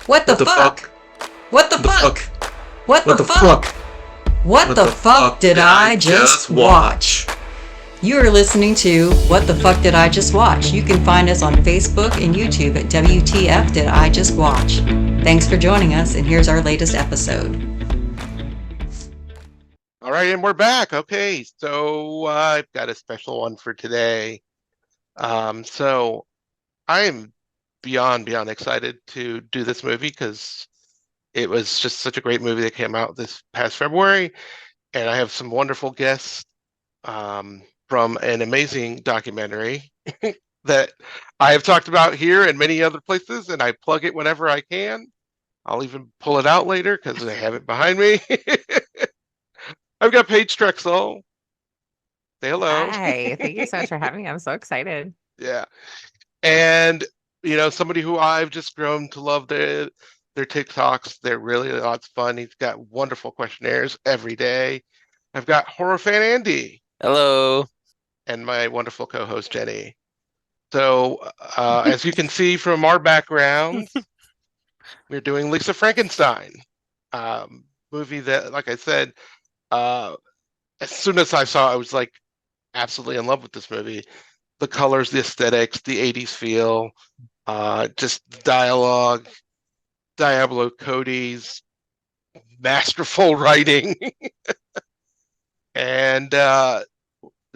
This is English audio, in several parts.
What the What the fuck? fuck? What the The fuck? fuck? What the What the fuck? fuck? What the fuck did I just watch? You are listening to What the Fuck Did I Just Watch? You can find us on Facebook and YouTube at WTF Did I Just Watch? Thanks for joining us, and here's our latest episode. All right, and we're back. Okay, so I've got a special one for today. So I am beyond excited to do this movie because it was just such a great movie that came out this past February, and I have some wonderful guests from an amazing documentary that I have talked about here and many other places, and I plug it whenever I can. I'll even pull it out later because I have it behind me. I've got Paige Trexel. Say hello. Hi, thank you so much for having me. I'm so excited. Yeah. And somebody who I've just grown to love their TikToks. They're really lots of fun. He's got wonderful questionnaires every day. I've got horror fan Andy Hello. and my wonderful co-host Jenny. So as you can see from our backgrounds, we're doing Lisa Frankenstein, movie that, like I said, as soon as I saw it, I was like absolutely in love with this movie. The colors, the aesthetics, the 80s feel, just dialogue, Diablo Cody's masterful writing, and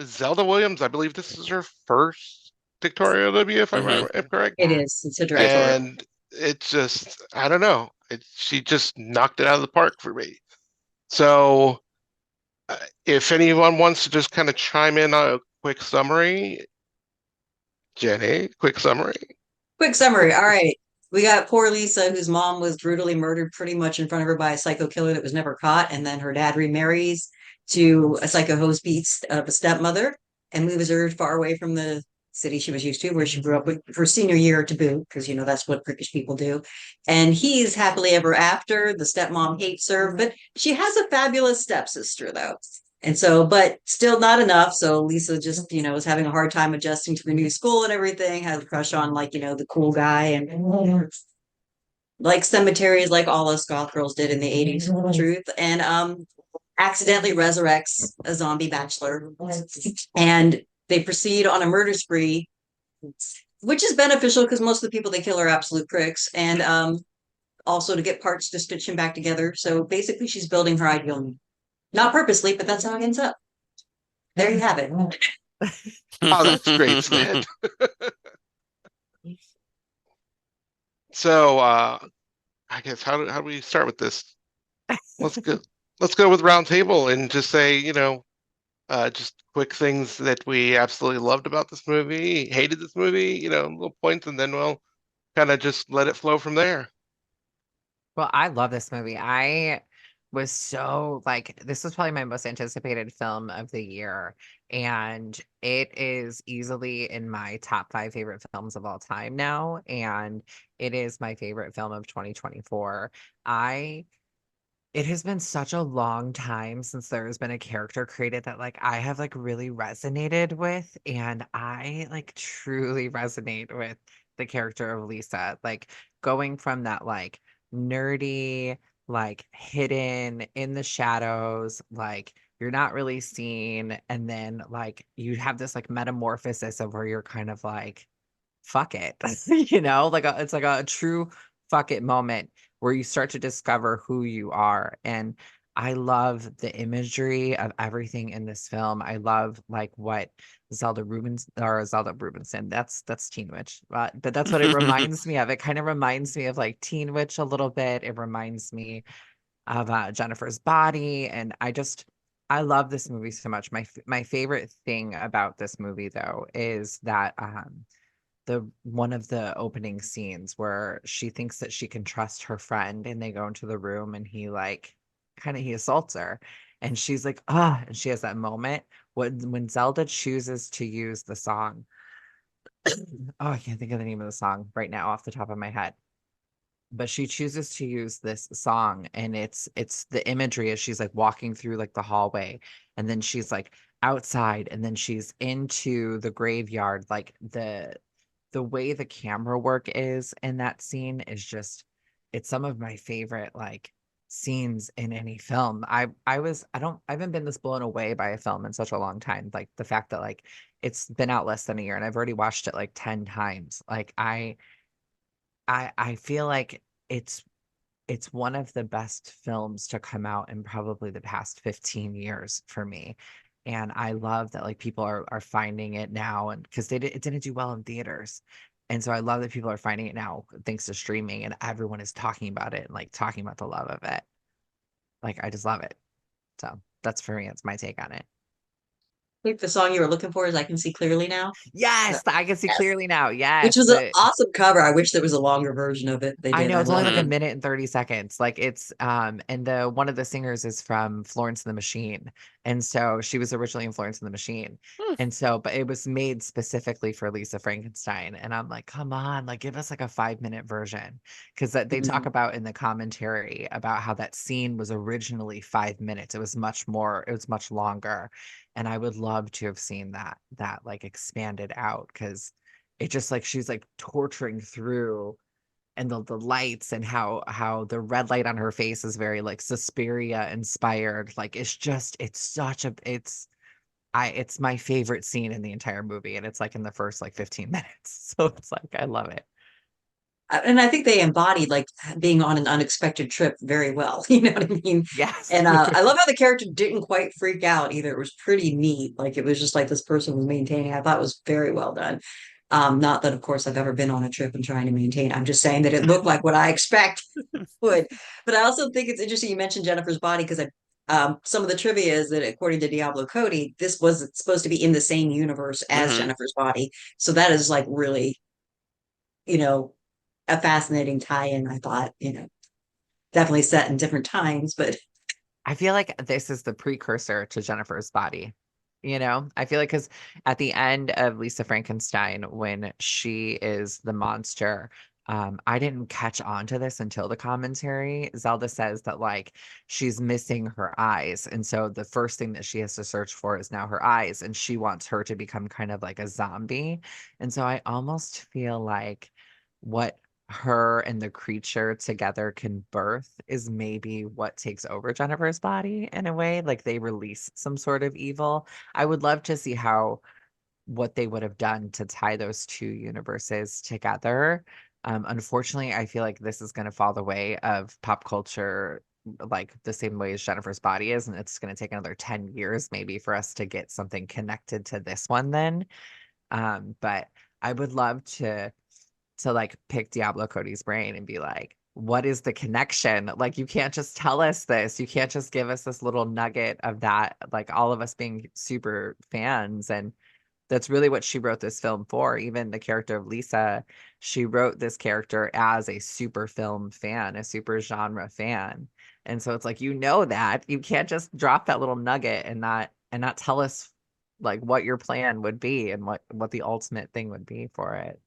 Zelda Williams. I believe this is her first Victoria W, if I'm correct. It is. It's a director. And it's just, I don't know. She just knocked it out of the park for me. So if anyone wants to just kind of chime in on a quick summary, Jenny, quick summary. Quick summary. All right. We got poor Lisa, whose mom was brutally murdered pretty much in front of her by a psycho killer that was never caught. And then her dad remarries to a psycho host of a stepmother and moves her far away from the city she was used to, where she grew up with her senior year to boot, because that's what British people do. And he's happily ever after. The stepmom hates her, but she has a fabulous stepsister, though. And so, but still not enough. So Lisa just, is having a hard time adjusting to the new school and everything, has a crush on the cool guy and like cemeteries like all us goth girls did in the 80s, truth. And accidentally resurrects a zombie bachelor. And they proceed on a murder spree, which is beneficial because most of the people they kill are absolute pricks. And also to get parts to stitch him back together. So basically she's building her ideal. Not purposely, but that's how it ends up. There you have it. Oh, that's great, Sid. So, I guess how do we start with this? Let's go with round table and just say, just quick things that we absolutely loved about this movie, hated this movie, little points, and then we'll kind of just let it flow from there. Well, I love this movie. I was so this was probably my most anticipated film of the year. And it is easily in my top 5 favorite films of all time now. And it is my favorite film of 2024. It has been such a long time since there has been a character created that I have really resonated with, and I truly resonate with the character of Lisa. Going from that nerdy, hidden in the shadows, you're not really seen, and then you have this metamorphosis of where you're kind of fuck it. It's like a true fuck it moment where you start to discover who you are. And I love the imagery of everything in this film. I love what Zelda Rubinson, that's Teen Witch, but that's what it reminds me of. It kind of reminds me of Teen Witch a little bit. It reminds me of Jennifer's Body, and I love this movie so much. My favorite thing about this movie, though, is that the one of the opening scenes where she thinks that she can trust her friend, and they go into the room, and he he assaults her, and she's like, and she has that moment when Zelda chooses to use the song. I can't think of the name of the song right now off the top of my head, but she chooses to use this song, and it's the imagery as she's walking through the hallway, and then she's outside, and then she's into the graveyard. The way the camera work is in that scene is just it's some of my favorite like scenes in any film. I haven't been this blown away by a film in such a long time. Like the fact that like it's been out less than a year and I've already watched it like 10 times. Like I feel like it's one of the best films to come out in probably the past 15 years for me. And I love that like people are finding it now, and because it didn't do well in theaters. And so I love that people are finding it now thanks to streaming, and everyone is talking about it and like talking about the love of it. Like I just love it. So that's for me, it's my take on it. I think the song you were looking for is I Can See Clearly Now. Yes, I can see Yes. clearly now. Which Yes. was an awesome cover. I wish there was a longer version of it. They I did. know I it's only love like a it. hmm minute and 30 seconds. Like it's and the one of the singers is from Florence and the Machine. And so she was originally in Florence and the Machine. And so but it was made specifically for Lisa Frankenstein. And I'm like, come on, like give us like a 5-minute version. Because that they talk Mhm. about in the commentary about how that scene was originally 5 minutes. It was much longer. And I would love to have seen that like expanded out because it just like she's like torturing through and the lights and how the red light on her face is very like Suspiria inspired. Like it's just it's such a it's my favorite scene in the entire movie, and it's like in the first like 15 minutes. So it's like I love it. And I think they embodied like being on an unexpected trip very well. You know what I mean? Yes. And I love how the character didn't quite freak out either. It was pretty neat. Like it was just like this person was maintaining. I thought it was very well done. Not that, of course, I've ever been on a trip and trying to maintain. I'm just saying that it looked like what I expect would. But I also think it's interesting you mentioned Jennifer's body because some of the trivia is that according to Diablo Cody, this was supposed to be in the same universe as hmm Jennifer's body. So that is like really, you know, a fascinating tie-in, I thought, definitely set in different times, but I feel like this is the precursor to Jennifer's Body. You know, I feel like because at the end of Lisa Frankenstein, when she is the monster, I didn't catch on to this until the commentary. Zelda says that like she's missing her eyes. And so the first thing that she has to search for is now her eyes. And she wants her to become kind of like a zombie. And so I almost feel like what her and the creature together can birth is maybe what takes over Jennifer's body in a way. Like they release some sort of evil. I would love to see how what they would have done to tie those two universes together. Unfortunately, I feel like this is going to fall the way of pop culture, like the same way as Jennifer's body is, and it's going to take another 10 years maybe for us to get something connected to this one then. But I would love to like pick Diablo Cody's brain and be like, what is the connection? Like, you can't just tell us this. You can't just give us this little nugget of that, like all of us being super fans. And that's really what she wrote this film for. Even the character of Lisa, she wrote this character as a super film fan, a super genre fan. And so it's like, that you can't just drop that little nugget and not tell us like what your plan would be and what the ultimate thing would be for it.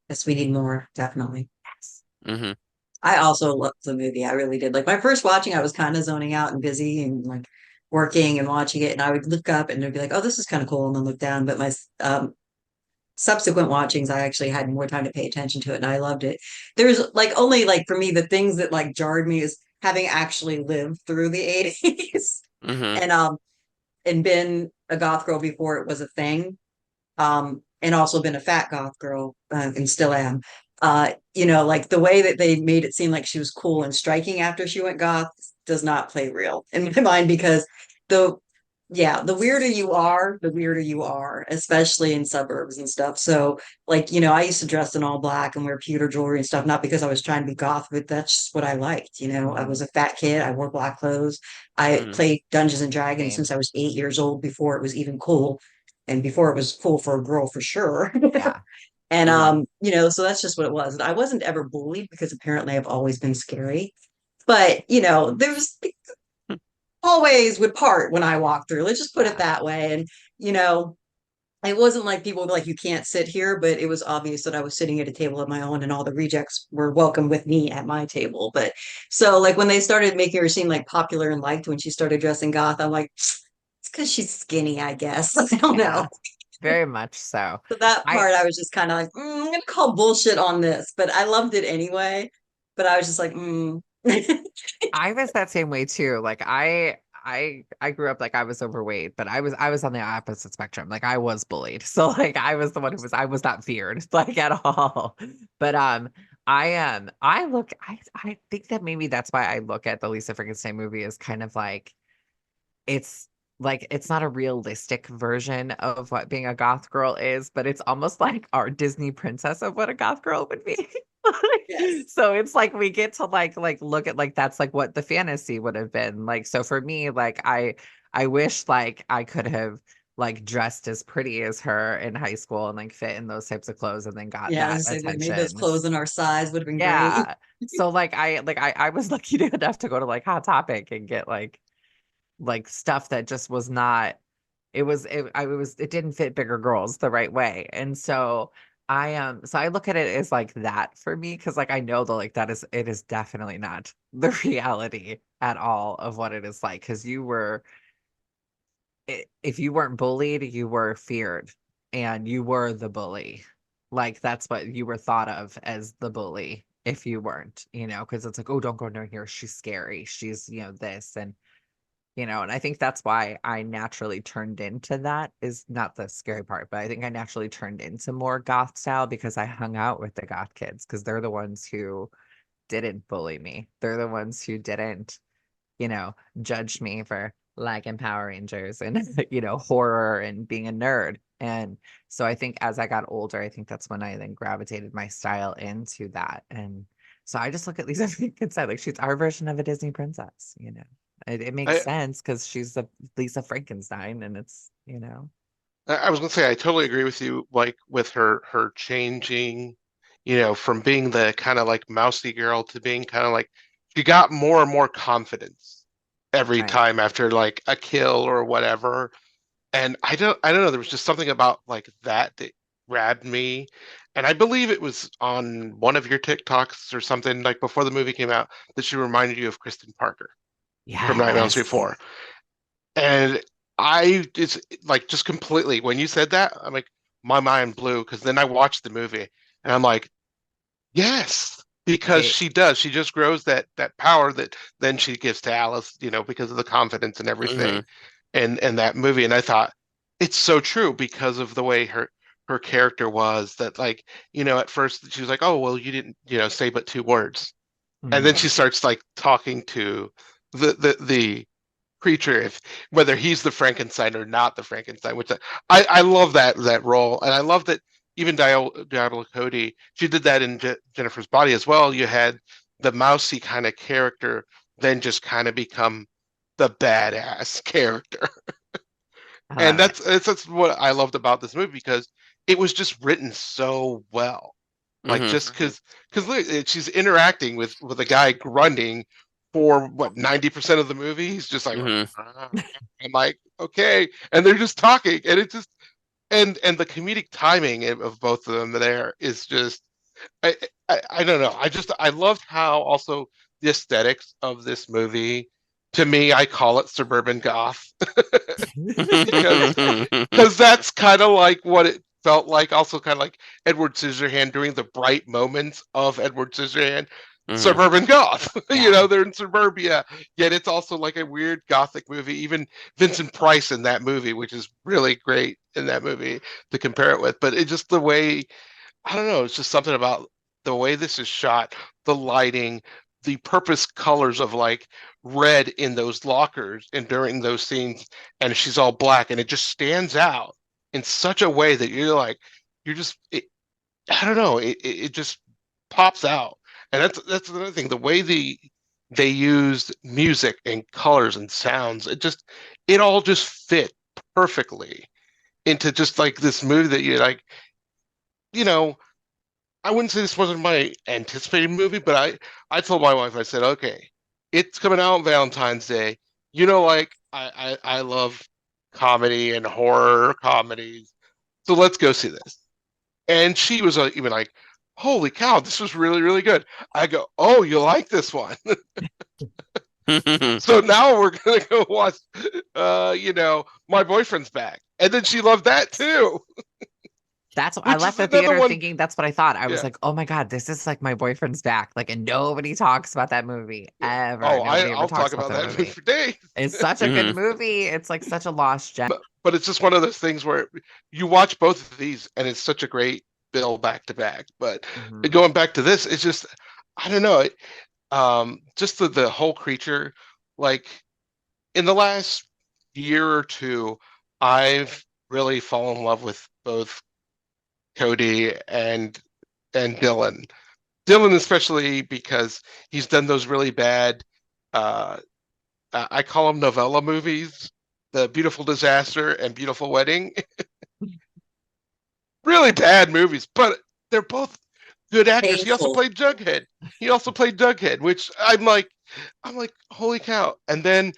yes, we need more, definitely. Yes. hmm I also loved the movie. I really did. Like my first watching, I was kind of zoning out and busy and like working and watching it, and I would look up and it'd be like, "Oh, this is kind of cool," and then look down. But my subsequent watchings, I actually had more time to pay attention to it, and I loved it. There's like only like for me, the things that like jarred me is having actually lived through the 80s hmm and and been a goth girl before it was a thing. And also been a fat goth girl, and still am. Like the way that they made it seem like she was cool and striking after she went goth does not play real in my mind because the yeah, the weirder you are, the weirder you are, especially in suburbs and stuff. So, like, I used to dress in all black and wear pewter jewelry and stuff, not because I was trying to be goth, but that's just what I liked. I Mhm. was a fat kid. I wore black clothes. I hmm played Dungeons and Dragons Same. since I was 8 years old before it was even cool and before it was cool for a girl for sure. Yeah. And hmm so that's just what it was. And I wasn't ever bullied because apparently I've always been scary. But there was always would part when I walked through. Let's just put it Yeah. that way. And you know, it wasn't like people would be like, you can't sit here, but it was obvious that I was sitting at a table of my own and all the rejects were welcome with me at my table. But so like when they started making her seem like popular and liked when she started dressing goth, I'm like, it's because she's skinny, I guess. I don't know. Yeah. Very much so. So that I part I was just kind of like, I'm gonna call bullshit on this, but I loved it anyway. but I was just like, mm. I was that same way too. Like I grew up like I was overweight, but I was on the opposite spectrum. Like I was bullied. So like I was the one who was I was not feared like at all. But I think that maybe that's why I look at the Lisa Frankenstein movie as kind of it's it's not a realistic version of what being a goth girl is, but it's almost like our Disney princess of what a goth girl would be. Yes. So it's like we get to look at like that's like what the fantasy would have been. Like so for me, like I wish like I could have like dressed as pretty as her in high school and like fit in those types of clothes and then got Yeah, I was that gonna say we made those attention. clothes in our size would have been great. Yeah. So I was lucky enough to go to like Hot Topic and get like stuff that just was not it didn't fit bigger girls the right way. And so I look at it as like that for me because like I know that like that is it is definitely not the reality at all of what it is like because if you weren't bullied you were feared and you were the bully, like that's what you were thought of as, the bully, if you weren't, because it's like, oh, don't go near here, she's scary, she's this, and I think that's why I naturally turned into that, is not the scary part, but I think I naturally turned into more goth style because I hung out with the goth kids because they're the ones who didn't bully me. They're the ones who didn't, judge me for liking Power Rangers and, horror and being a nerd. And so I think as I got older, I think that's when I then gravitated my style into that. And so I just look at Lisa Frankenstein like she's our version of a Disney princess. It makes I sense because she's the Lisa Frankenstein, and I was gonna say I totally agree with you, like with her changing, from being the kind of like mousy girl to being kind of like she got more and more confidence every right. time after like a kill or whatever. And I don't know, there was just something about like that grabbed me. And I believe it was on one of your TikToks or something like before the movie came out that she reminded you of Kristen Parker from Nightmare on Elm Street Yes. 4. And I just completely when you said that, I'm like my mind blew because then I watched the movie and I'm like, yes, because It, she does. She just grows that power that then she gives to Alice, because of the confidence and Hmm. everything and that movie. And I thought it's so true because of the way her character was that like, at first she was like, oh, well, you didn't, say but two words. And then mm, she starts like talking to the creature, if whether he's the Frankenstein or not the Frankenstein, which I love that role, and I love that even Diablo Cody, she did that in Jennifer's Body as well. You had the mousy kind of character, then just kind of become the badass character, I and love it. that's what I loved about this movie because it was just written so well. Like Hmm. just because look, she's interacting with a guy grunting for what 90% of the movie. He's just like, Hmm. "Ah." I'm like, okay, and they're just talking, and it just and the comedic timing of both of them there is just I, I don't know. I loved how also the aesthetics of this movie. To me, I call it suburban goth because that's kind of like what it felt like. Also, kind of like Edward Scissorhand during the bright moments of Edward Scissorhand. Hmm. Suburban goth, Yeah. they're in suburbia, yet it's also like a weird gothic movie. Even Vincent Price in that movie, which is really great in that movie to compare it with. But it just the way I don't know, it's just something about the way this is shot, the lighting, the purpose colors of like red in those lockers and during those scenes, and she's all black, and it just stands out in such a way that you're like, you're just, I don't know, it just pops out, and that's another thing. The way they used music and colors and sounds, it all just fit perfectly into just like this movie that you're like, you know. I wouldn't say this wasn't my anticipated movie, but I told my wife, I said, okay, it's coming out on Valentine's Day. Like I love comedy and horror comedies, so let's go see this. And she was even like, holy cow, this was really, really good. I go, oh, you like this one? So now we're gonna go watch, My Boyfriend's Back, and then she loved that too. That's what I which left is the another theater one. thinking that's what I thought. I was Yeah. like, oh my God, this is like my boyfriend's back. Like, and nobody talks about that movie Yeah. ever. Oh, Nobody ever I'll talks talk about about that that movie movie. for days. It's such a good movie. It's like such a lost gem. But it's just one of those things where you watch both of these and it's such a great bill back to back. But Mhm. going back to this, it's just I don't know. Just the whole creature, like in the last year or two, I've really fallen in love with both Cody and Dylan. Dylan especially because he's done those really bad uh I call them novella movies, The Beautiful Disaster and Beautiful Wedding. Really bad movies, but they're both good actors. He also Painful. played Jughead. Which I'm like, holy cow. And then,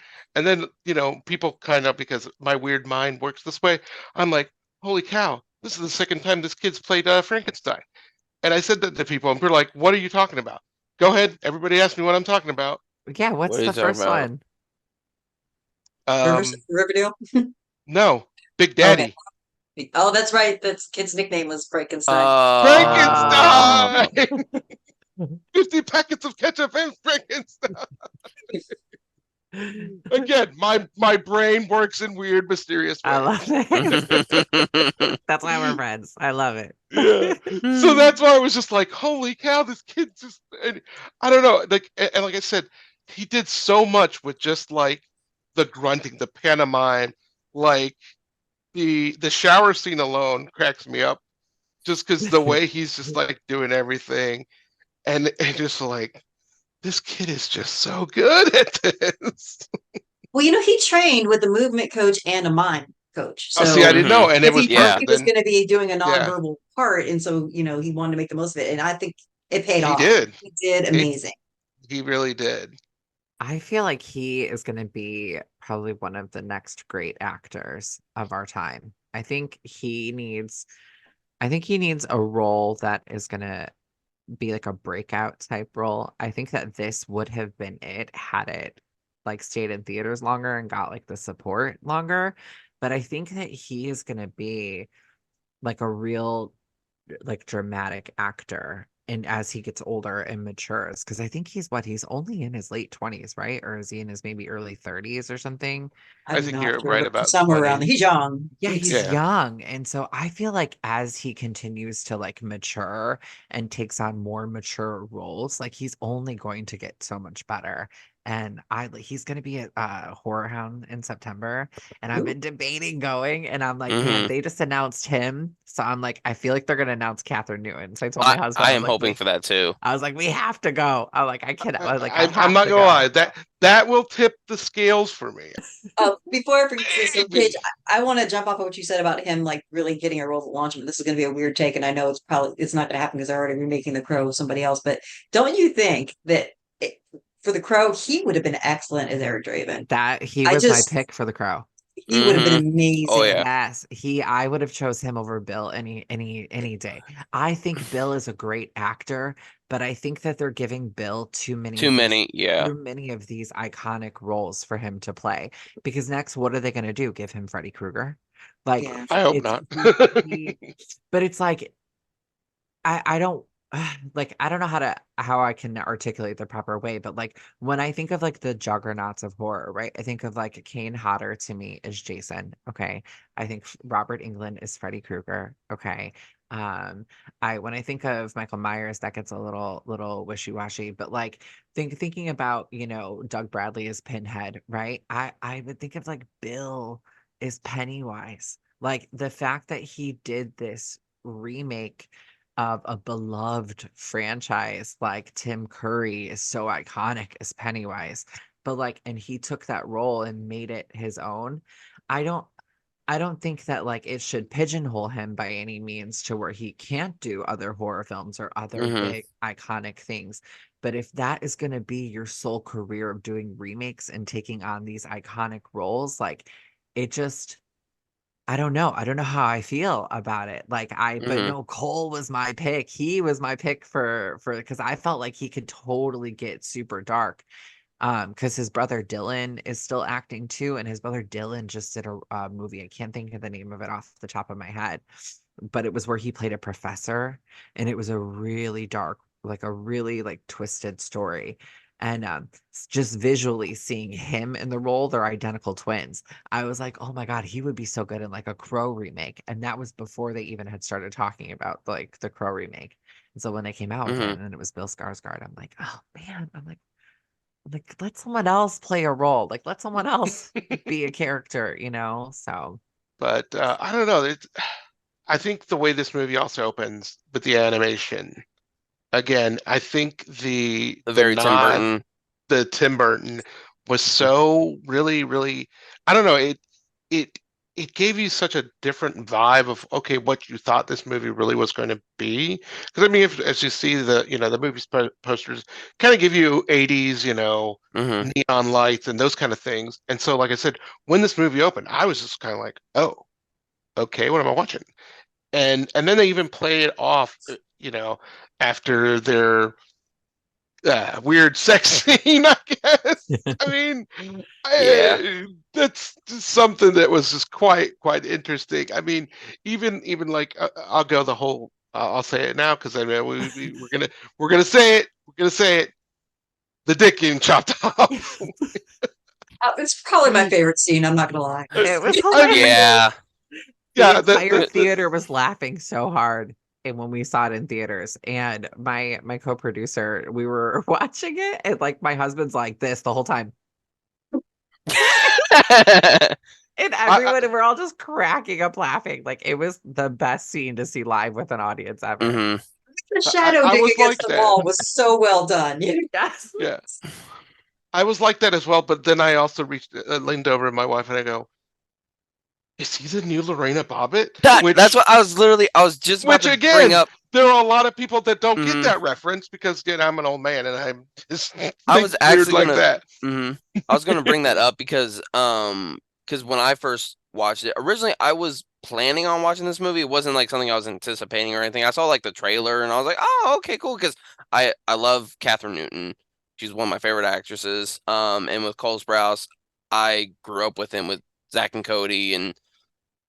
people kind of, because my weird mind works this way, I'm like, holy cow, this is the second time this kid's played Frankenstein. And I said that to people, and they're like, what are you talking about? Go ahead. Everybody ask me what I'm talking about. Yeah, What what's are you the talking first about? one? Riverdale. No, Big Okay. Daddy. Oh, that's right. That's kid's nickname was Frankenstein. Frankenstein! Oh. 50 packets of ketchup and Frankenstein. Again, my brain works in weird, mysterious I ways. love it. That's why we're friends. I love it. Yeah. So that's why I was just like, holy cow, this kid just, and I don't know. And like I said, he did so much with just like the grunting, the pantomime, like the shower scene alone cracks me up just because the way he's just like doing everything. And just like, this kid is just so good at this. Well, he trained with a movement coach and a mime coach. Oh, see, I So didn't know. And it because was he knew he Yeah. perfect. was Then, going to be doing a yeah, nonverbal part, and so he wanted to make the most of it, and I think it paid he off. did. He did It, amazing. he really did. I feel like he is going to be probably one of the next great actors of our time. I think he needs a role that is going to be like a breakout type role. I think that this would have been it had it like stayed in theaters longer and got like the support longer. But I think that he is going to be like a real like dramatic actor and as he gets older and matures because I think he's only in his late 20s, right? Or is he in his maybe early 30s or something? I I'm think not you're sure, right but about somewhere around 20. there. He's young. Yeah, he's Yeah. young. And so I feel like as he continues to like mature and takes on more mature roles, like he's only going to get so much better. And he's going to be at Horror Hound in September. And I've Ooh. been debating going. And I'm like, man, Mhm. they just announced him. So I'm like, I feel like they're going to announce Catherine Newton. So I told my I husband, I am hoping for that too. I was like, we have to go. I'm like, I cannot. I was like, I I'm have not to gonna go. lie, that will tip the scales for me. Before I forget this, so Paige, Maybe. I want to jump off of what you said about him like really getting a role at launch. But this is going to be a weird take, and I know it's not going to happen because they're already remaking The Crow with somebody else. But don't you think that it, for The Crow, he would have been excellent as Eric Draven? That he I was my just pick for The Crow. he would have been Mhm. Oh amazing. yeah. Yes, I would have chose him over Bill any day. I think Bill is a great actor, but I think that they're giving Bill Too many. Yeah. too many of these iconic roles for him to play. Because next, what are they going to do? Give him Freddy Krueger? Like Yeah. I hope it's not. but it's like I don't like I don't know how I can articulate the proper way, but like when I think of like the juggernauts of horror, right? I think of like Kane Hodder to me is Jason. Okay. I think Robert Englund is Freddy Krueger. Okay. I when I think of Michael Myers, that gets a little wishy-washy, but like thinking about, Doug Bradley as Pinhead, right? I would think of like Bill is Pennywise. Like the fact that he did this remake of a beloved franchise like Tim Curry is so iconic as Pennywise. But like, and he took that role and made it his own. I don't I don't think that like it should pigeonhole him by any means to where he can't do other horror films or other Mhm. big iconic things. But if that is going to be your sole career of doing remakes and taking on these iconic roles, like it just I don't know. I don't know how I feel about it. But Mhm. no, Cole was my pick. He was my pick for because I felt like he could totally get super dark. Because his brother Dylan is still acting too, and his brother Dylan just did a movie. I can't think of the name of it off the top of my head. but it was where he played a professor, and it was a really dark, like a really like twisted story. And just visually seeing him in the role, they're identical twins. I was like, oh my God, he would be so good in like a Crow remake. And that was before they even had started talking about like the Crow remake. And so when they came out with it, hmm and it was Bill Skarsgård, I'm like, oh man, I'm like, let someone else play a role. Like, let someone else be a character, So, But I don't know. I think the way this movie also opens with the animation, again, I think The the very Tim nod, Burton. the Tim Burton was so really, really, I don't know, it it gave you such a different vibe of okay, what you thought this movie really was going to be. Because I mean, if as you see the movie posters kind of give you 80s, hmm neon lights and those kind of things. And so, like I said, when this movie opened, I was just kind of like, oh, okay, what am I watching? And then they even play it off, after their weird sex scene, I guess. I mean, Yeah. that's just something that was just quite interesting. I mean, even like I'll go the whole. I'll say it now because I know we're gonna say it. We're gonna say it. The dick getting chopped off. It's probably my favorite scene. I'm not gonna lie. it was I mean, hilarious. Yeah. The yeah, entire The- theater was laughing so hard, and when we saw it in theaters, and my co-producer, we were watching it, and like my husband's like this the whole time, and I, everyone, and we're all just cracking up laughing. Like it was the best scene to see live with an audience ever. hmm The I shadow I dig was against like the that. wall was so well done. Yes. Yeah, I was like that as well. But then I also leaned over at my wife and I go, "Is he the new Lorena Bobbitt?" That's what I was just about Which to bring again, up. there are a lot of people that don't get hmm that reference because again, I'm an old man and I'm just I think was weird actually like gonna that. hmm I was gonna bring that up because when I first watched it, originally I was planning on watching this movie. It wasn't like something I was anticipating or anything. I saw like the trailer and I was like, oh, okay, cool. Because I love Catherine Newton. She's one of my favorite actresses. And with Cole Sprouse, I grew up with him with Zach and Cody, and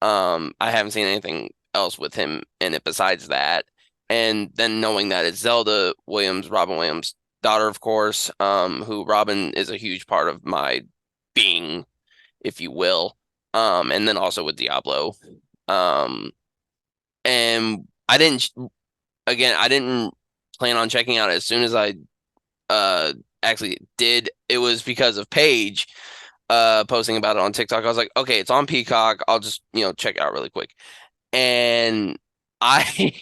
I haven't seen anything else with him in it besides that. And then knowing that it's Zelda Williams, Robin Williams' daughter, of course, who Robin is a huge part of my being, if you will. And then also with Diablo. Um, and I didn't plan on checking out as soon as I uh actually did. It was because of Paige posting about it on TikTok. I was like, okay, it's on Peacock. I'll just, check it out really quick. And I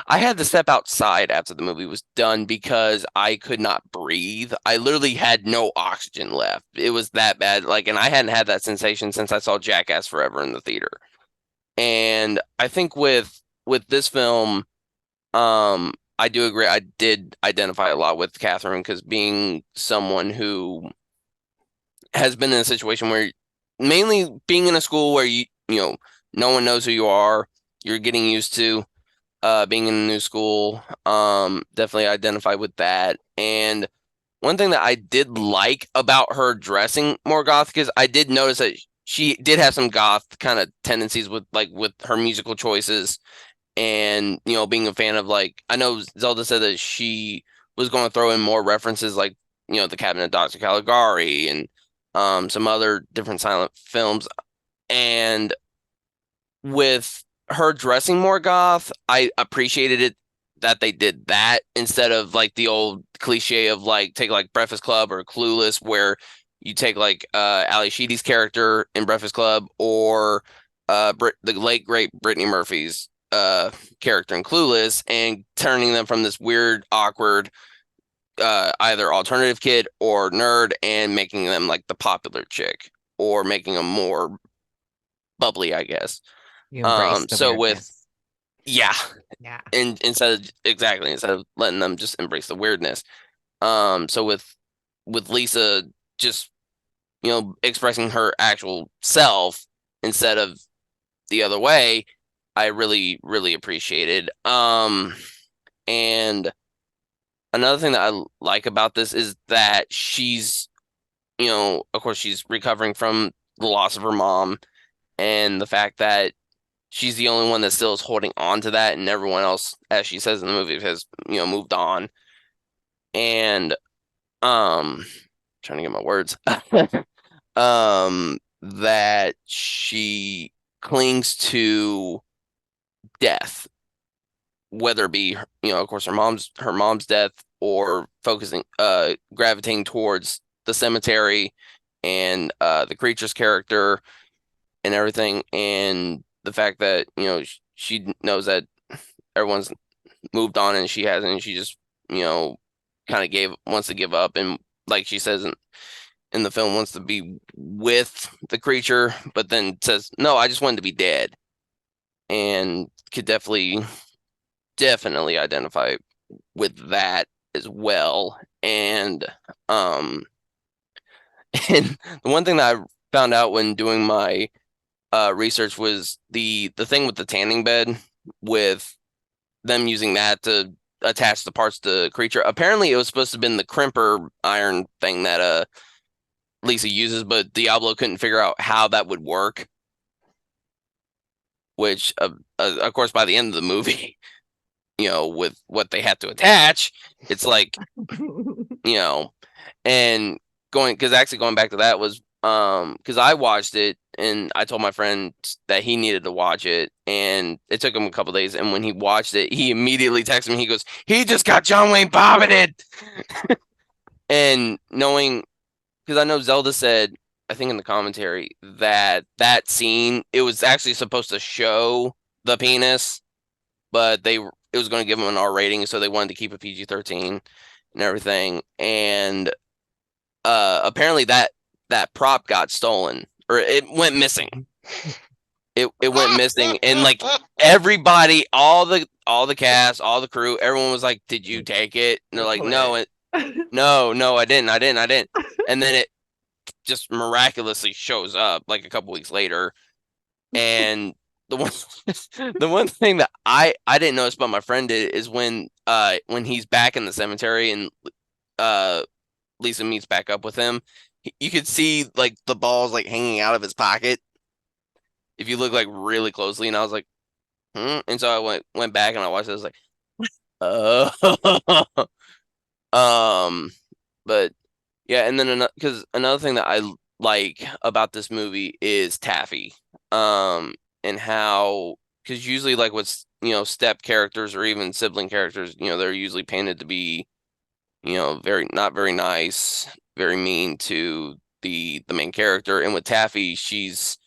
I had to step outside after the movie was done because I could not breathe. I literally had no oxygen left. It was that bad. Like, and I hadn't had that sensation since I saw Jackass Forever in the theater. And I think with this film, I do agree. I did identify a lot with Catherine because being someone who has been in a situation where mainly being in a school where no one knows who you are, you're getting used to being in a new school. Definitely identify with that. And one thing that I did like about her dressing more goth, because I did notice that she did have some goth kind of tendencies with her musical choices, and being a fan of, like, I know Zelda said that she was going to throw in more references, like, the Cabinet of Dr. Caligari and some other different silent films. And with her dressing more goth, I appreciated it that they did that instead of like the old cliche of like take like Breakfast Club or Clueless, where you take like Ali Sheedy's character in Breakfast Club, or the late great Brittany Murphy's character in Clueless, and turning them from this weird, awkward either alternative kid or nerd and making them like the popular chick, or making them more bubbly, I guess. You embrace the So with weirdness. yeah, Yeah. and instead of letting them just embrace the weirdness. So with Lisa just expressing her actual self instead of the other way, I really really appreciated. And another thing that I like about this is that she's, of course she's recovering from the loss of her mom, and the fact that she's the only one that still is holding on to that, and everyone else, as she says in the movie, has moved on. And trying to get my words. That she clings to death, whether it be of course her mom's death, or gravitating towards the cemetery and the creature's character and everything, and the fact that she knows that everyone's moved on and she hasn't, and she just kind of wants to give up, and like she says in the film, wants to be with the creature, but then says, no, I just wanted to be dead. And could definitely identify with that as well. And and the one thing that I found out when doing my research was the thing with the tanning bed, with them using that to attach the parts to the creature. Apparently, it was supposed to have been the crimper iron thing that Lisa uses, but Diablo couldn't figure out how that would work. Which, of course, by the end of the movie, with what they had to attach, it's like, and going back to that was because I watched it and I told my friend that he needed to watch it, and it took him a couple days, and when he watched it, he immediately texted me. He goes, he just got John Wayne Bobbited. And knowing, because I know Zelda said, I think in the commentary, that scene, it was actually supposed to show the penis, but it was going to give him an R rating, so they wanted to keep a PG-13 and everything. And apparently that prop got stolen, or it went missing. It went missing, and like everybody, all the cast, all the crew, everyone was like, "Did you take it?" And they're like, "No, no, I didn't." And then it just miraculously shows up like a couple weeks later. And the one thing that I didn't notice, but my friend did, is when he's back in the cemetery and Lisa meets back up with him, you could see like the balls like hanging out of his pocket if you look like really closely. And I was like, and so I went back and I watched it. I was like, oh. But yeah, and then because another thing that I like about this movie is Taffy, and how, because usually like with step characters or even sibling characters, they're usually painted to be very not very nice, very mean to the main character, and with Taffy, she's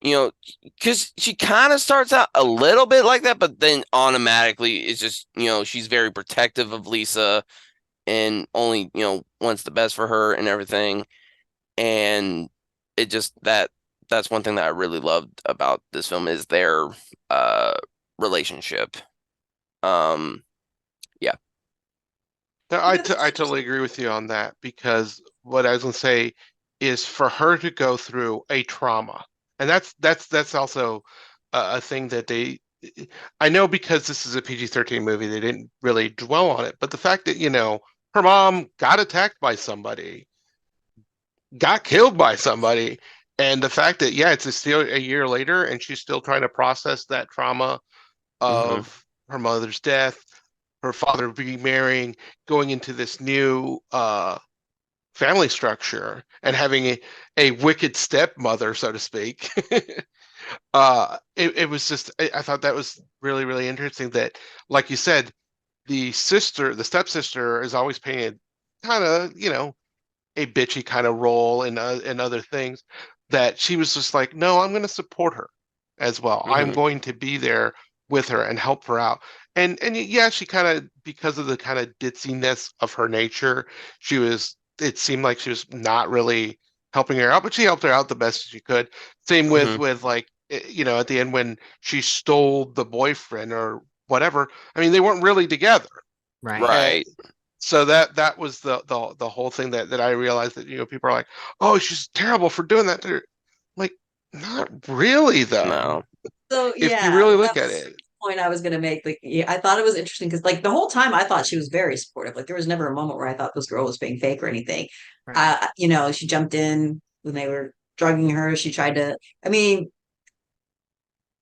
because she kind of starts out a little bit like that, but then automatically it's just she's very protective of Lisa and only wants the best for her and everything. And it just that's one thing that I really loved about this film, is their relationship. Yeah. No, I totally agree with you on that, because what I was going to say is for her to go through a trauma, and that's also a thing that I know, because this is a PG-13 movie, they didn't really dwell on it, but the fact that her mom got attacked by somebody, got killed by somebody, and the fact that it's still a year later and she's still trying to process that trauma Mm-hmm. of her mother's death, her father remarrying, going into this new family structure, and having a wicked stepmother, so to speak. It was just, I thought that was really, really interesting, that, like you said, the stepsister is always playing kind of, a bitchy kind of role in other things, that she was just like, no, I'm going to support her as well. I'm Mm-hmm. going to be there with her and help her out. And yeah, she kind of, because of the kind of ditziness of her nature, it seemed like she was not really helping her out, but she helped her out the best she could. Same Mm-hmm. with like, at the end when she stole the boyfriend or whatever. I mean, they weren't really together. Right. And Right. so that was the whole thing that I realized, that people are like, oh, she's terrible for doing that. They're like, not really though. No. So If you yeah, really that look at was it. the point I was gonna make. Like, yeah, I thought it was interesting because, like, the whole time I thought she was very supportive. Like, there was never a moment where I thought this girl was being fake or anything. Right. She jumped in when they were drugging her. She tried to. I mean,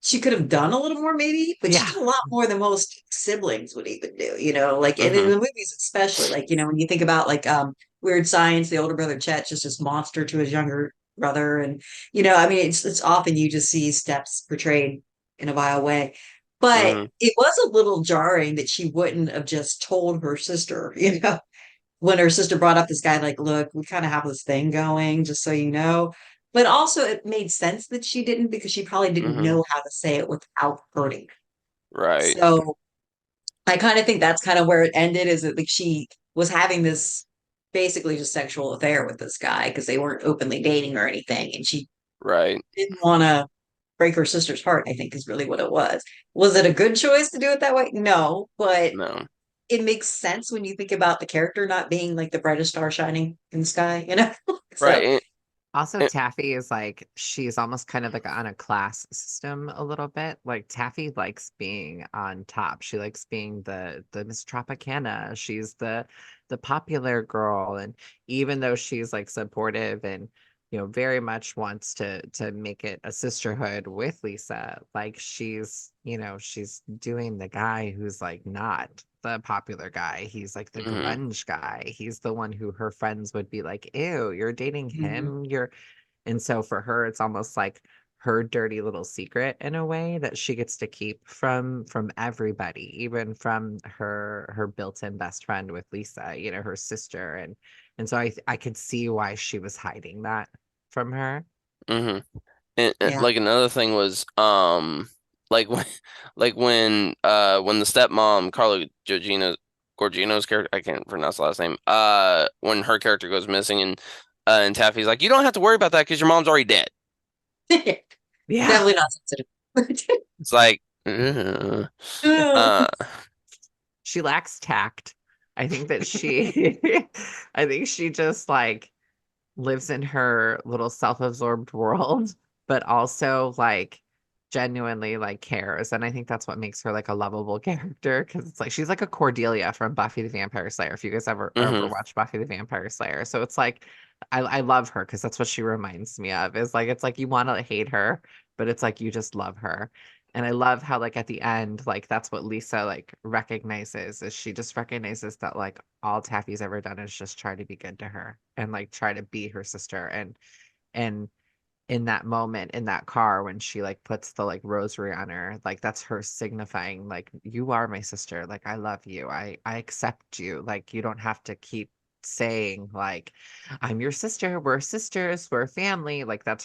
she could have done a little more maybe, but she Yeah. did a lot more than most siblings would even do, like, and in Mm-hmm. the movies especially, like, when you think about like Weird Science, the older brother Chet's just this monster to his younger brother, and I mean it's often you just see steps portrayed in a vile way. But Mm-hmm. it was a little jarring that she wouldn't have just told her sister, when her sister brought up this guy, like, look, we kind of have this thing going, just so you know. But also, it made sense that she didn't because she probably didn't Mm-hmm. know how to say it without hurting. Right. So I kind of think that's kind of where it ended, is that like she was having this basically just sexual affair with this guy because they weren't openly dating or anything. And she Right. didn't want to break her sister's heart, I think is really what it was. Was it a good choice to do it that way? No, but No. it makes sense when you think about the character not being like the brightest star shining in the sky, Right. So Also, And- Taffy is like, she's almost kind of like on a class system a little bit. Like Taffy likes being on top. She likes being the Miss Tropicana. She's the popular girl. And even though she's like supportive and very much wants to make it a sisterhood with Lisa, like she's doing the guy who's like not the popular guy. He's like the mhm. grunge guy. He's the one who her friends would be like, ew, you're dating mhm. him. And so for her, it's almost like her dirty little secret in a way that she gets to keep from everybody, even from her built-in best friend with Lisa, her sister. And so I could see why she was hiding that from her. Mhm. And Yeah. like another thing was like when when the stepmom Carla Gorgino's character, I can't pronounce the last name, when her character goes missing, and Taffy's like, you don't have to worry about that because your mom's already dead. Yeah. Definitely not sensitive. It's like uh She lacks tact. I think that she I think she just like lives in her little self-absorbed world, but also like genuinely like cares. And I think that's what makes her like a lovable character, because it's like she's like a Cordelia from Buffy the Vampire Slayer. If you guys ever mhm. watched Buffy the Vampire Slayer. So it's like I love her because that's what she reminds me of. Is like it's like you want to hate her, but it's like you just love her. And I love how like at the end, like that's what Lisa like recognizes, is she just recognizes that like all Taffy's ever done is just try to be good to her and like try to be her sister. And in that moment in that car when she like puts the like rosary on her, like that's her signifying like, you are my sister, like I love you, I accept you, like you don't have to keep saying like I'm your sister, we're sisters, we're family. Like that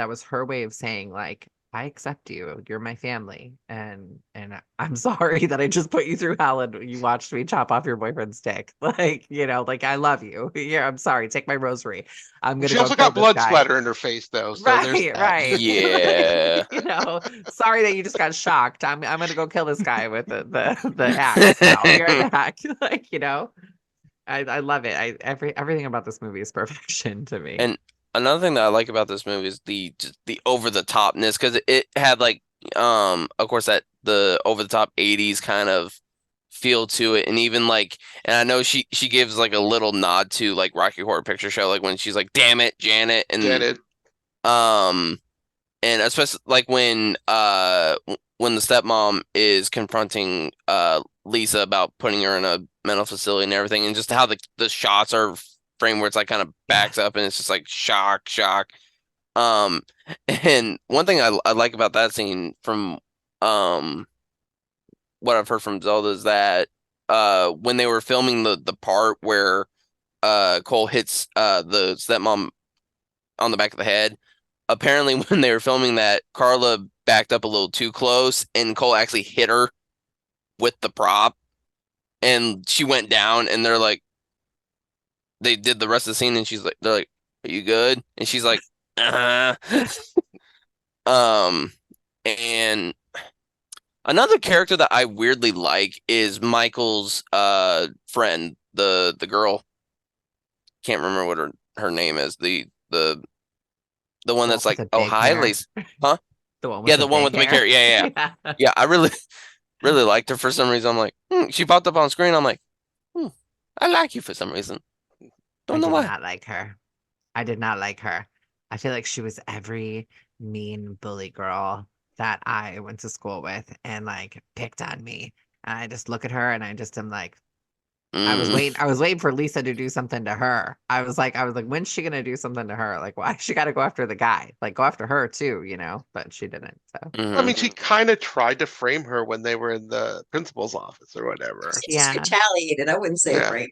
was her way of saying like I accept you, you're my family. And I'm sorry that I just put you through hell and you watched me chop off your boyfriend's dick. Like, like I love you. Yeah, I'm sorry, take my rosary, I'm gonna She go also kill got this blood guy. splatter in her face, though, so there's Right, that. right. Yeah. Like, sorry that you just got shocked. I'm gonna go kill this guy with the axe now. I'll be right back. Like, I love it. Everything about this movie is perfection to me. And another thing that I like about this movie is the over the topness, because it had like of course that the over the top 80s kind of feel to it, and even like, and I know she gives like a little nod to like Rocky Horror Picture Show, like when she's like, damn it, Janet. Janet. Um and especially like when the stepmom is confronting Lisa about putting her in a mental facility and everything, and just how the shots are framed where it's like kind of Yeah. backs up and it's just like shock, shock. Um, and one thing I like about that scene from um what I've heard from Zelda is that when they were filming the part where Cole hits the stepmom on the back of the head, apparently when they were filming that, Carla backed up a little too close and Cole actually hit her with the prop and she went down, and they're like, they did the rest of the scene and they're like, are you good? And she's like, uh um and another character that I weirdly like is Michael's friend, the girl. Can't remember what her name is. The one The one that's with like, the oh big hi, hair. Lacey. Huh? The one with Yeah, the the one with big the big hair. hair. Yeah, yeah, Yeah. yeah. Yeah, I really really liked her for some reason. I'm like, she popped up on screen. I'm like, I like you for some reason. I Don't know did why. not like her. I did not like her. I feel like she was every mean bully girl that I went to school with and like picked on me. And I just look at her and I just am like, I was waiting for Lisa to do something to her. I was like, when's she gonna do something to her? Like, why she gotta go after the guy? Like, go after her too, you know? But she didn't. So I mean, she kind of tried to frame her when they were in the principal's office or whatever. She just yeah, retaliated. I wouldn't say Yeah. frame.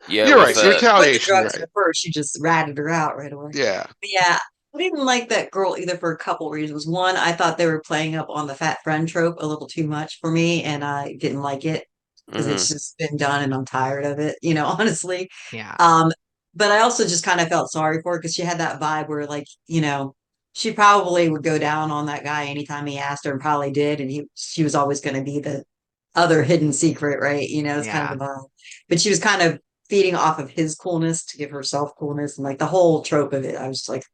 Yeah, You're with right. She didn't put the Retaliation, drugs in right? her purse. She just ratted her out right away. Yeah. But yeah, I didn't like that girl either for a couple reasons. One, I thought they were playing up on the fat friend trope a little too much for me, and I didn't like it because Mhm. it's just been done and I'm tired of it, you know, honestly. yeah, Um, but I also just kind of felt sorry for her because she had that vibe where, like, you know, she probably would go down on that guy anytime he asked her, and probably did, and she was always going to be the other hidden secret, right? You know, it's kind yeah. of the vibe. But she was kind of feeding off of his coolness to give herself coolness, and like the whole trope of it. I was just like,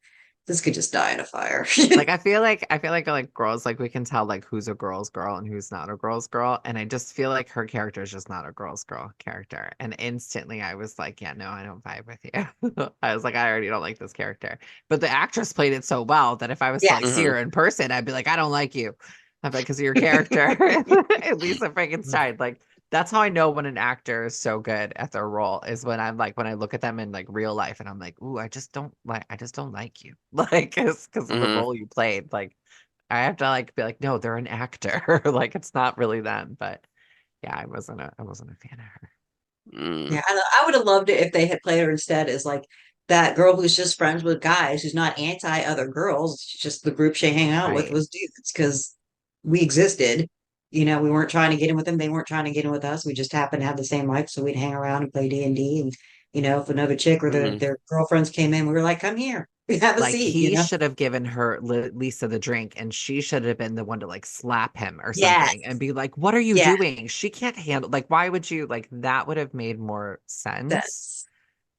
this could just die in a fire. Like I feel like girls like we can tell like who's a girl's girl and who's not a girl's girl. And I just feel like her character is just not a girl's girl character. And instantly I was like, yeah, no, I don't vibe with you. I was like, I already don't like this character. But the actress played it so well that if I was to like see Yes. her in person, I'd be like, I don't like you. I'm like, because of your character. At Lisa Frankenstein. Like that's how I know when an actor is so good at their role is when I'm like when I look at them in like real life and I'm like, ooh, I just don't like you. Like because of the Mhm. role you played. Like I have to like be like, no, they're an actor. Like it's not really them. But yeah, I wasn't a fan of her. Mm. Yeah, I would have loved it if they had played her instead as like that girl who's just friends with guys, who's not anti other girls. She's just the group she hang out with Right. was dudes because we existed. You know, we weren't trying to get in with them. They weren't trying to get in with us. We just happened to have the same life, so we'd hang around and play D&D. And you know, if another chick or Mhm. their girlfriends came in, we were like, "Come here, we have a Like seat." You he know? should have given her Lisa the drink and she should have been the one to like slap him or Yes, something and be like, what are you yeah, doing? She can't handle like why would you like that would have made more sense. that's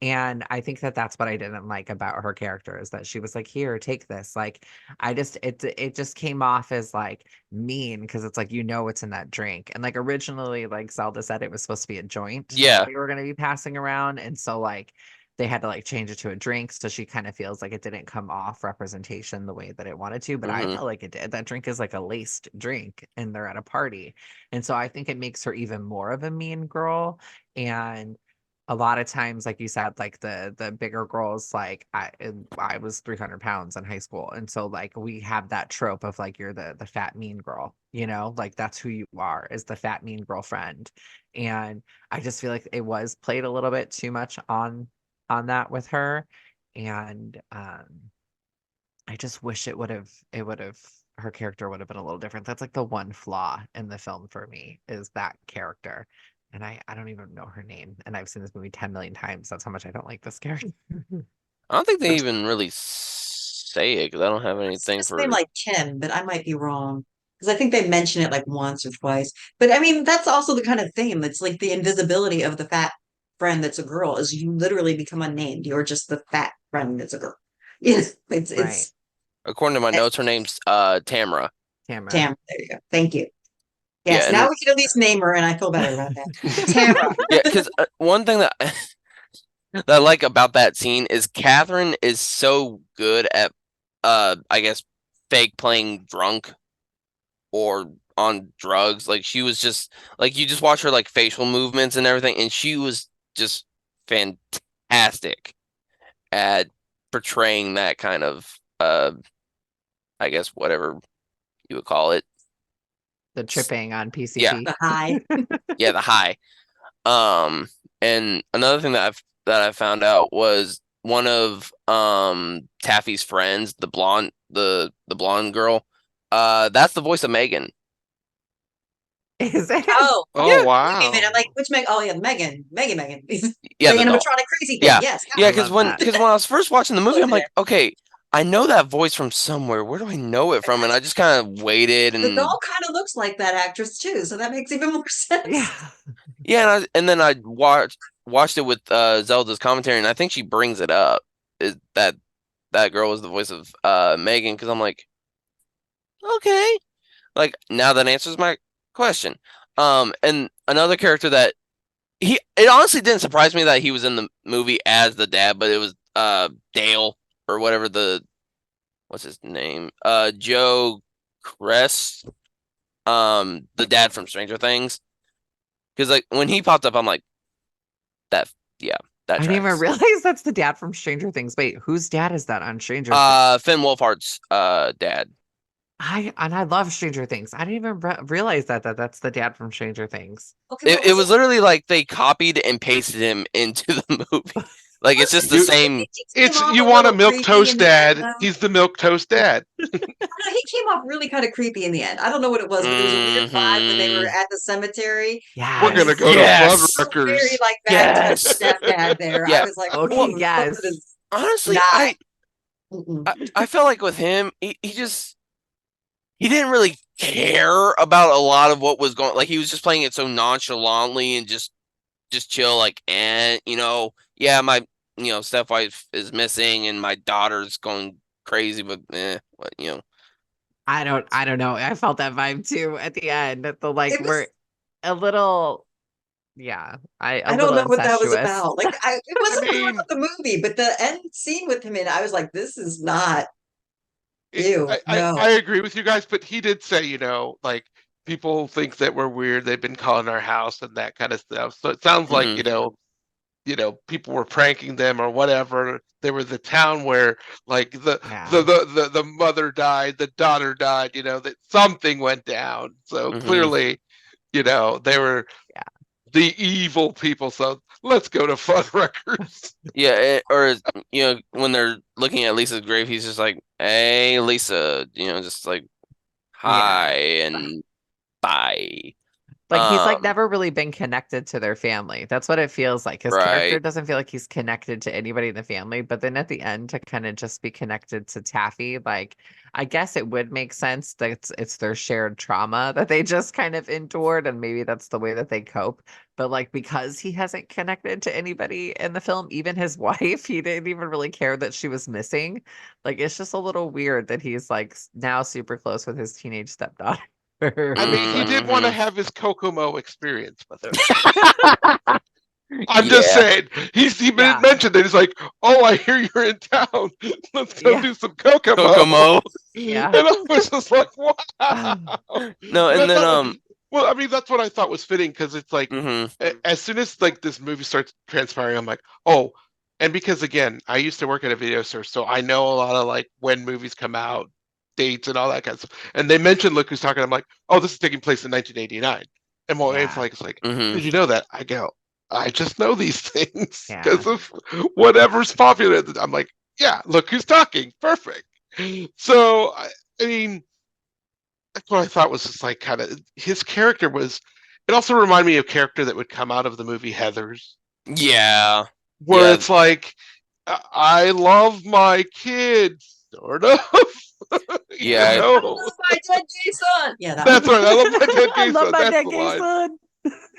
And I think that that's what I didn't like about her character is that she was like, "Here, take this." Like, I just it just came off as like mean because it's like you know what's in that drink. And like originally, like Zelda said, it was supposed to be a joint that Yeah. they were going to be passing around, and so like they had to like change it to a drink. So she kind of feels like it didn't come off representation the way that it wanted to, but I Mhm. felt like it did. That drink is like a laced drink, and they're at a party, and so I think it makes her even more of a mean girl. And a lot of times, like you said, like the bigger girls, like I was 300 pounds in high school, and so like we have that trope of like you're the fat mean girl, you know, like that's who you are is the fat mean girlfriend. And I just feel like it was played a little bit too much on that with her. And I just wish it would have her character would have been a little different. That's like the one flaw in the film for me is that character. And I don't even know her name. And I've seen this movie 10 million times. That's how much I don't like this character. I don't think they even really say it because I don't have it's anything his name for. like Tim, but I might be wrong because I think they mention it like once or twice. But I mean, that's also the kind of theme. It's like the invisibility of the fat friend that's a girl is you literally become unnamed. You're just the fat friend that's a girl. Yeah, Right. it's According to my eh, notes, her name's Tamara. Camera. Tamara. There you go. Thank you. Yeah, Yes, now and we can at least name her, and I feel better about that. Tamara. yeah, because one thing that that I like about that scene is Catherine is so good at I guess fake playing drunk or on drugs. Like she was just like you just watch her like facial movements and everything, and she was just fantastic at portraying that kind of I guess whatever you would call it. The tripping on Yeah, PCP. The high. yeah, the high. And another thing that I found out was one of Taffy's friends, the the blonde girl, that's the voice of Megan. Is it? Oh, Oh, Yeah, wait a minute. wow. I'm like, which Meg? Oh, yeah, Megan. yeah, The the doll. animatronic crazy thing. Yeah, Yes, yeah, I got it. because love that. when I was first watching the movie, I'm Totally like, there. okay, I know that voice from somewhere. Where do I know it from? And I just kind of waited The and doll kind of looks like that actress too, so that makes even more Yeah. sense. yeah, and then I watched it with Zelda's commentary, and I think she brings it up is that that girl was the voice of Megan because I'm like, okay, like now that answers my question. And another character that it honestly didn't surprise me that he was in the movie as the dad, but it was Dale or whatever the what's his name? Joe Crest, the dad from Stranger Things. Because like when he popped up, I'm like, that yeah, that I didn't even tracks. realize that's the dad from Stranger Things. Wait, whose dad is that on Stranger Things? Finn Wolfhard's dad. I love Stranger Things. I didn't even realize that's the dad from Stranger Things. Okay, It, what it was was literally like they copied and pasted him into the movie. Like it's just the You same. He came it's off you a want a little milk creepy in toast the end, dad. though. He's the milk toast dad. I don't know, he came off really kind of creepy in the end. I don't know what it was, but there was a weird vibe when they were Hmm. at the cemetery. We're And gonna Yes. go to Yes. very Fuddruckers. like bad touch Yes. stepdad there. I Yeah. was like, Okay, "Ooh, yes. something is Honestly, not." I Mm-mm. I, I felt like with him, he didn't really care about a lot of what was going. Like he was just playing it so nonchalantly and just chill. Like, and yeah, my stepwife is missing and my daughter's going crazy, but what I don't know. I felt that vibe too at the end. At the like It we're was, a little a I don't little know what that was incestuous. about. Like, it I wasn't wrong mean, with the movie, but the end scene with him in, I was like, this is not, it, ew, I no. agree with you guys, but he did say, like people think that we're weird. They've been calling our house and that kind of stuff. So it sounds like, hmm people were pranking them or whatever. They were the town where like Yeah. the mother died, the daughter died, that something went down. So hmm clearly, they were Yeah. the evil people. So let's go to Fuddruckers. Yeah, or when they're looking at Lisa's grave, he's just like, "Hey, Lisa," just like hi Yeah. and bye. Like he's like Um, never really been connected to their family. That's what it feels like. His character right. doesn't feel like he's connected to anybody in the family, but then at the end to kind of just be connected to Taffy, like I guess it would make sense that it's their shared trauma that they just kind of endured and maybe that's the way that they cope. But like because he hasn't connected to anybody in the film, even his wife, he didn't even really care that she was missing. Like it's just a little weird that he's like now super close with his teenage stepdaughter. I mean, he did want to hmm have his Kokomo experience with her. I'm just Yeah. saying. He Yeah. mentioned it. He's like, "Oh, I hear you're in town. Let's go Yeah. do some Kokomo." Kokomo. And Yeah. I was just like, "Wow!" No, And I and then thought, well, I mean, that's what I thought was fitting because it's like, hmm as soon as like this movie starts transpiring, I'm like, "Oh," and because again, I used to work at a video store, so I know a lot of like when movies come out, dates, and all that kind of stuff. And they mentioned, "Look who's talking." I'm like, "Oh, this is taking place in 1989." And my wife's Yeah. like, "It's like, hmm did you know that?" I go, I just know these things Yeah. because of whatever's popular. I'm like, yeah, look who's talking. Perfect. So, I mean, that's what I thought was just like kind of his character was. It also reminded me of character that would come out of the movie Heathers, Yeah. where Yeah. it's like, I love my kids, sort of. you Yeah. I know, love my dead gay son. Yeah, that that's one. right. I love my dead I gay love son. my That's dead the gay line. son.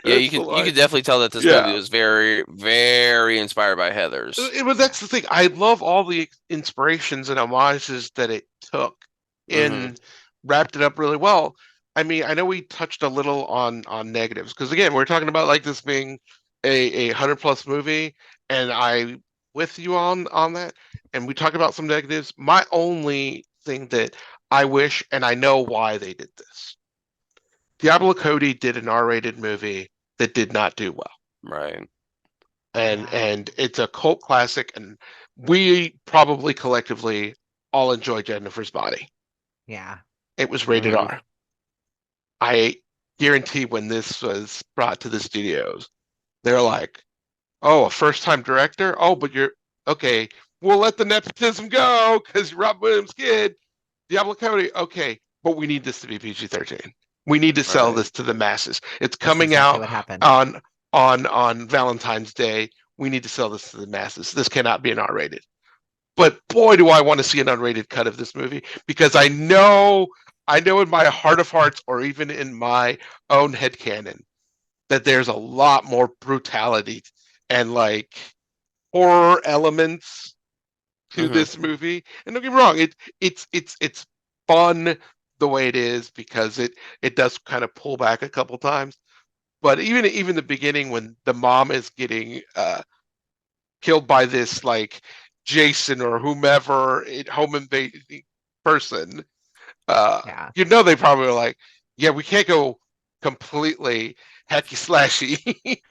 Yeah, That's you the could line. definitely tell that this movie Yeah. was very, very inspired by Heather's. But that's the thing. I love all the inspirations and homages that it took hmm and wrapped it up really well. I mean, I know we touched a little on negatives because again, we're talking about like this being a 100+ movie, and I with you on that. And we talked about some negatives. My only thing that I wish, and I know why they did this. Diablo Cody did an R-rated movie that did not do well, Right. and Yeah. and it's a cult classic, and we probably collectively all enjoy Jennifer's Body. Yeah. It was rated hmm R. I guarantee when this was brought to the studios, they're like, "Oh, a first-time director? Oh, but you're okay. We'll let the nepotism go because you're Rob Williams' kid, Diablo Cody. Okay, but we need this to be PG-13. We need to sell Right. this to the masses. It's That's coming exactly out what happened. on Valentine's Day. We need to sell this to the masses. This cannot be an R-rated." But boy, do I want to see an unrated cut of this movie because I know in my heart of hearts, or even in my own headcanon, that there's a lot more brutality and like horror elements to hmm this movie. And don't get me wrong, it's fun the way it is because it does kind of pull back a couple times. But even the beginning when the mom is getting killed by this like Jason or whomever home invading person, Yeah. They probably were like, yeah, we can't go completely hacky slashy,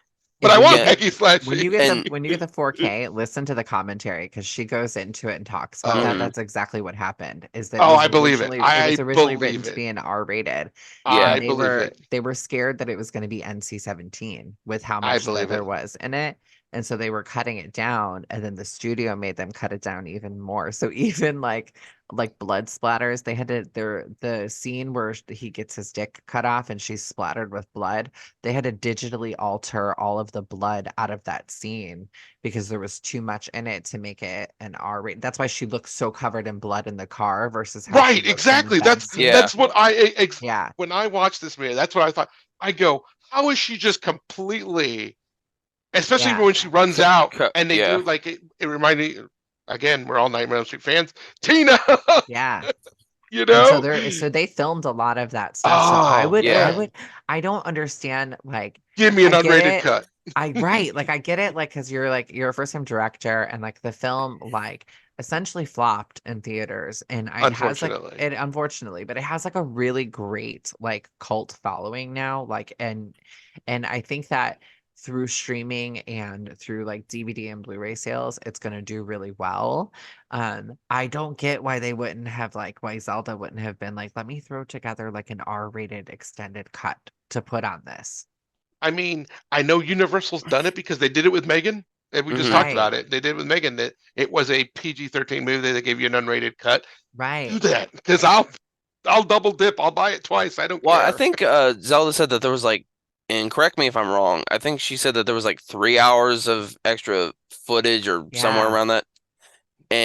but If I when you want Yeah. get hacky slashy. And when you get the 4K, listen to the commentary because she goes into it and talks about that. Oh, Mhm. That's exactly what happened. Is that oh, I believe it. it I was originally written believe to it. be an R-rated, Yeah. and I believe it. they were scared that it was going to be NC-17 with how I much that believe there it. was in it. And so they were cutting it down, and then the studio made them cut it down even more. So even like blood splatters, they had to the scene where he gets his dick cut off and she's splattered with blood, they had to digitally alter all of the blood out of that scene because there was too much in it to make it an R rate. That's why she looks so covered in blood in the car versus how she Right, looks in the exactly. bed scene. Yeah. That's what Yeah. when I watched this movie, that's what I thought. I go, how is she just completely, especially Yeah. when she runs out and they Yeah. do like it reminded me again, we're all Nightmare on Elm Street fans. Tina, Yeah. you And know? so they filmed a lot of that stuff. So Oh Yeah. man, I don't understand, like, give me an I get unrated it. cut. I get it, like, because you're a first time director, and like the film, like, essentially flopped in theaters, and it has like Unfortunately, it unfortunately, but it has like a really great like cult following now, like, and I think that through streaming and through like DVD and Blu-ray sales, it's gonna do really well. I don't get why they wouldn't have like why Zelda wouldn't have been like, let me throw together like an R-rated extended cut to put on this. I mean, I know Universal's done it because they did it with Megan. And we just Mhm. talked about Right. it. They did it with Megan. That it was a PG-13 movie. They gave you an unrated cut. Do Right. that because I'll double dip. I'll buy it twice. I don't Well, I care. think Zelda said that there was like, and correct me if I'm wrong, I think she said that there was like 3 hours of extra footage or somewhere Yeah. around that.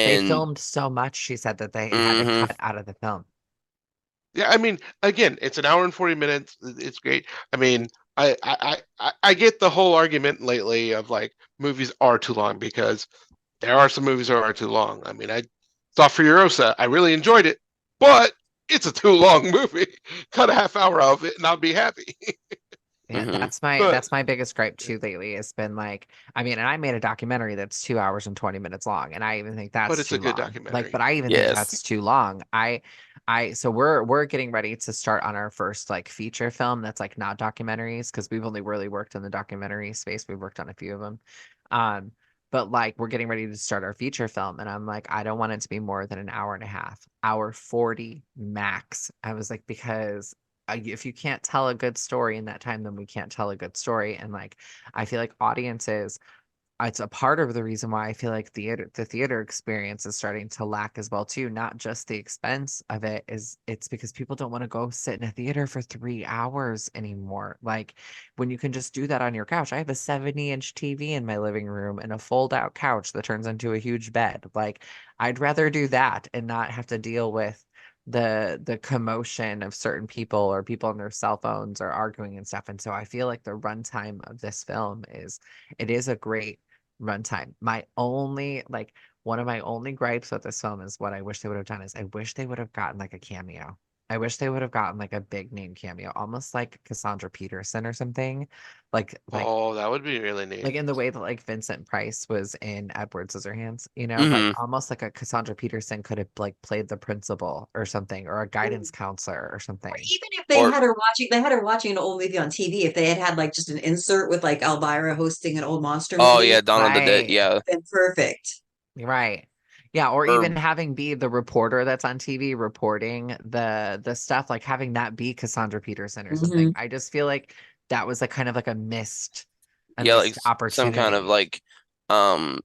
They And filmed so much, she said, that they had to mhm. cut out of the film. Yeah, I mean, again, it's an hour and 40 minutes. It's great. I mean, I get the whole argument lately of like movies are too long because there are some movies that are too long. I mean, I saw Furiosa. I really enjoyed it, but it's a too long movie. Cut a half hour of it and I'll be happy. Yeah, Mhm. But that's my biggest gripe too lately. It's been like, I mean, and I made a documentary that's 2 hours and 20 minutes long, and I even think that's it's a too good long. Like, but documentary. I even think Yes. that's too long. So we're getting ready to start on our first like feature film that's like not documentaries because we've only really worked in the documentary space. We've worked on a few of them. Um, but like we're getting ready to start our feature film, and I'm like, I don't want it to be more than an hour and a half, hour 40 max. I was like, because if you can't tell a good story in that time, then we can't tell a good story. And like, I feel like audiences, it's a part of the reason why I feel like the theater experience is starting to lack as well too. Not just the expense of it is, it's because people don't want to go sit in a theater for 3 hours anymore. Like when you can just do that on your couch. I have a 70-inch TV in my living room and a fold out couch that turns into a huge bed. Like I'd rather do that and not have to deal with the commotion of certain people or people on their cell phones or arguing and stuff. And so I feel like the runtime of this film is, it is a great runtime. My only like one of my only gripes with this film is what I wish they would have done is I wish they would have gotten like a cameo. I wish they would have gotten like a big name cameo, almost like Cassandra Peterson or something. Like Oh, that would be really neat. like in the way that like Vincent Price was in Edward Scissorhands, you know, like Mhm. almost like a Cassandra Peterson could have like played the principal or something, or a guidance counselor or Or something. even if Or they had her watching an old movie on TV, if they had like just an insert with like Elvira hosting an old monster oh yeah, movie, Dawn of the Dead. Right. Yeah. been perfect. Right. Yeah, or Or even having be the reporter that's on TV reporting the stuff, like having that be Cassandra Peterson or something. Hmm. I just feel like that was like kind of like a yeah, like missed some kind of opportunity. like um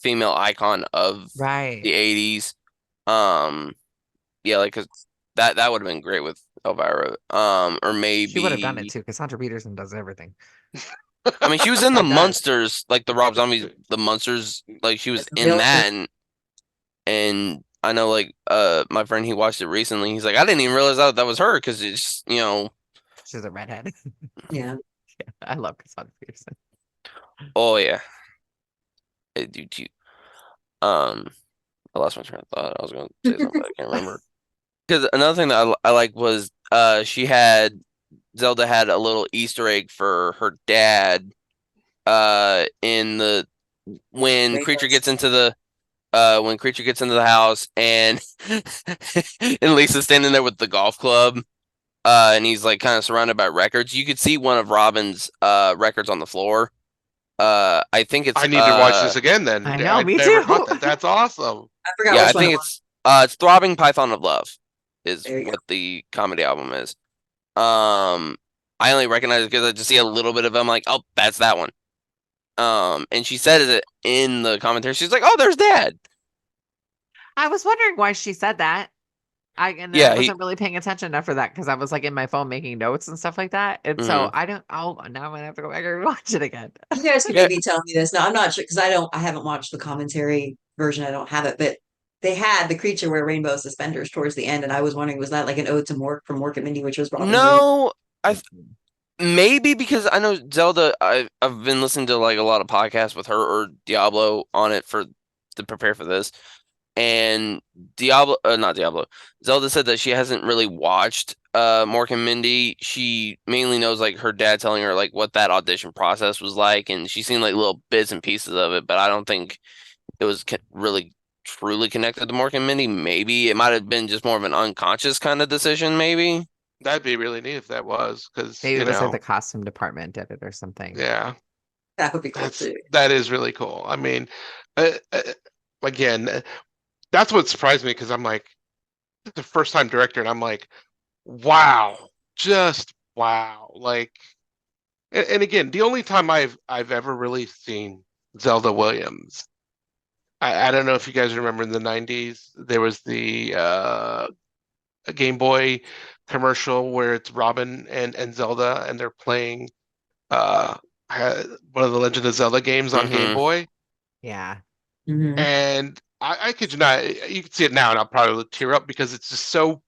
female icon of Right. the 80s. Um yeah, like 'cause that would have been great with Elvira. Or She would have done it maybe too. Cassandra Peterson does everything. I mean she was in the She does. Munsters, like the Rob Zombie's The Munsters, like she was As a in villain. that, and I know like my friend, he watched it recently. He's like, I didn't even realize that was her because it's She's a redhead. Yeah. I love Cassandra Peterson. oh yeah, I do too. Um I lost my train of thought. I was gonna say something, but I can't remember. Because another thing that I like was Zelda had a little Easter egg for her dad in the when Great Creature West. gets into the when Creature gets into the house and and Lisa's standing there with the golf club, and he's like kind of surrounded by records. You could see one of Robin's records on the floor. I think it's I need to watch this again then. I know, I me never too. caught that. That's awesome. I forgot yeah, I which one it think was. it's Throbbing Python of Love is There you what the comedy album is. I only recognize it because I just see a little bit of him. Like, oh, that's that one. And she said it in the commentary. She's like, "Oh, there's Dad." I was wondering why she said that. I Yeah, wasn't really paying attention after that because I was like in my phone making notes and stuff like that. And so Mhm. I don't. Oh, now I'm gonna have to go back and watch it again. You guys can Yeah. maybe tell me this. Now, I'm not sure because I haven't watched the commentary version. I don't have it, but they had the creature wear rainbow suspenders towards the end, and I was wondering, was that like an ode to Mork from Mork and Mindy, which was Robin Williams? No, I maybe because I know Zelda. I've been listening to like a lot of podcasts with her or Diablo on it to prepare for this. And not Diablo. Zelda said that she hasn't really watched Mork and Mindy. She mainly knows like her dad telling her like what that audition process was like, and she's seen like little bits and pieces of it, but I don't think it was really truly connected to Mork and Mindy. Maybe it might have been just more of an unconscious kind of decision, maybe. That'd be really neat if that was, because Maybe it was like the costume department did it or something. yeah, That would be cool too. that is really cool. I mean, again, that's what surprised me because I'm like, the first time director, and I'm like, wow, just wow. Like, and again, the only time I've ever really seen Zelda Williams, I don't know if you guys remember in the 90s, there was the Game Boy commercial where it's Robin and Zelda, and they're playing uh one of the Legend of Zelda games on Game Mm-hmm. Boy. Yeah. Mhm. And I kid you not, you can see it now and I'll probably tear up because it's just so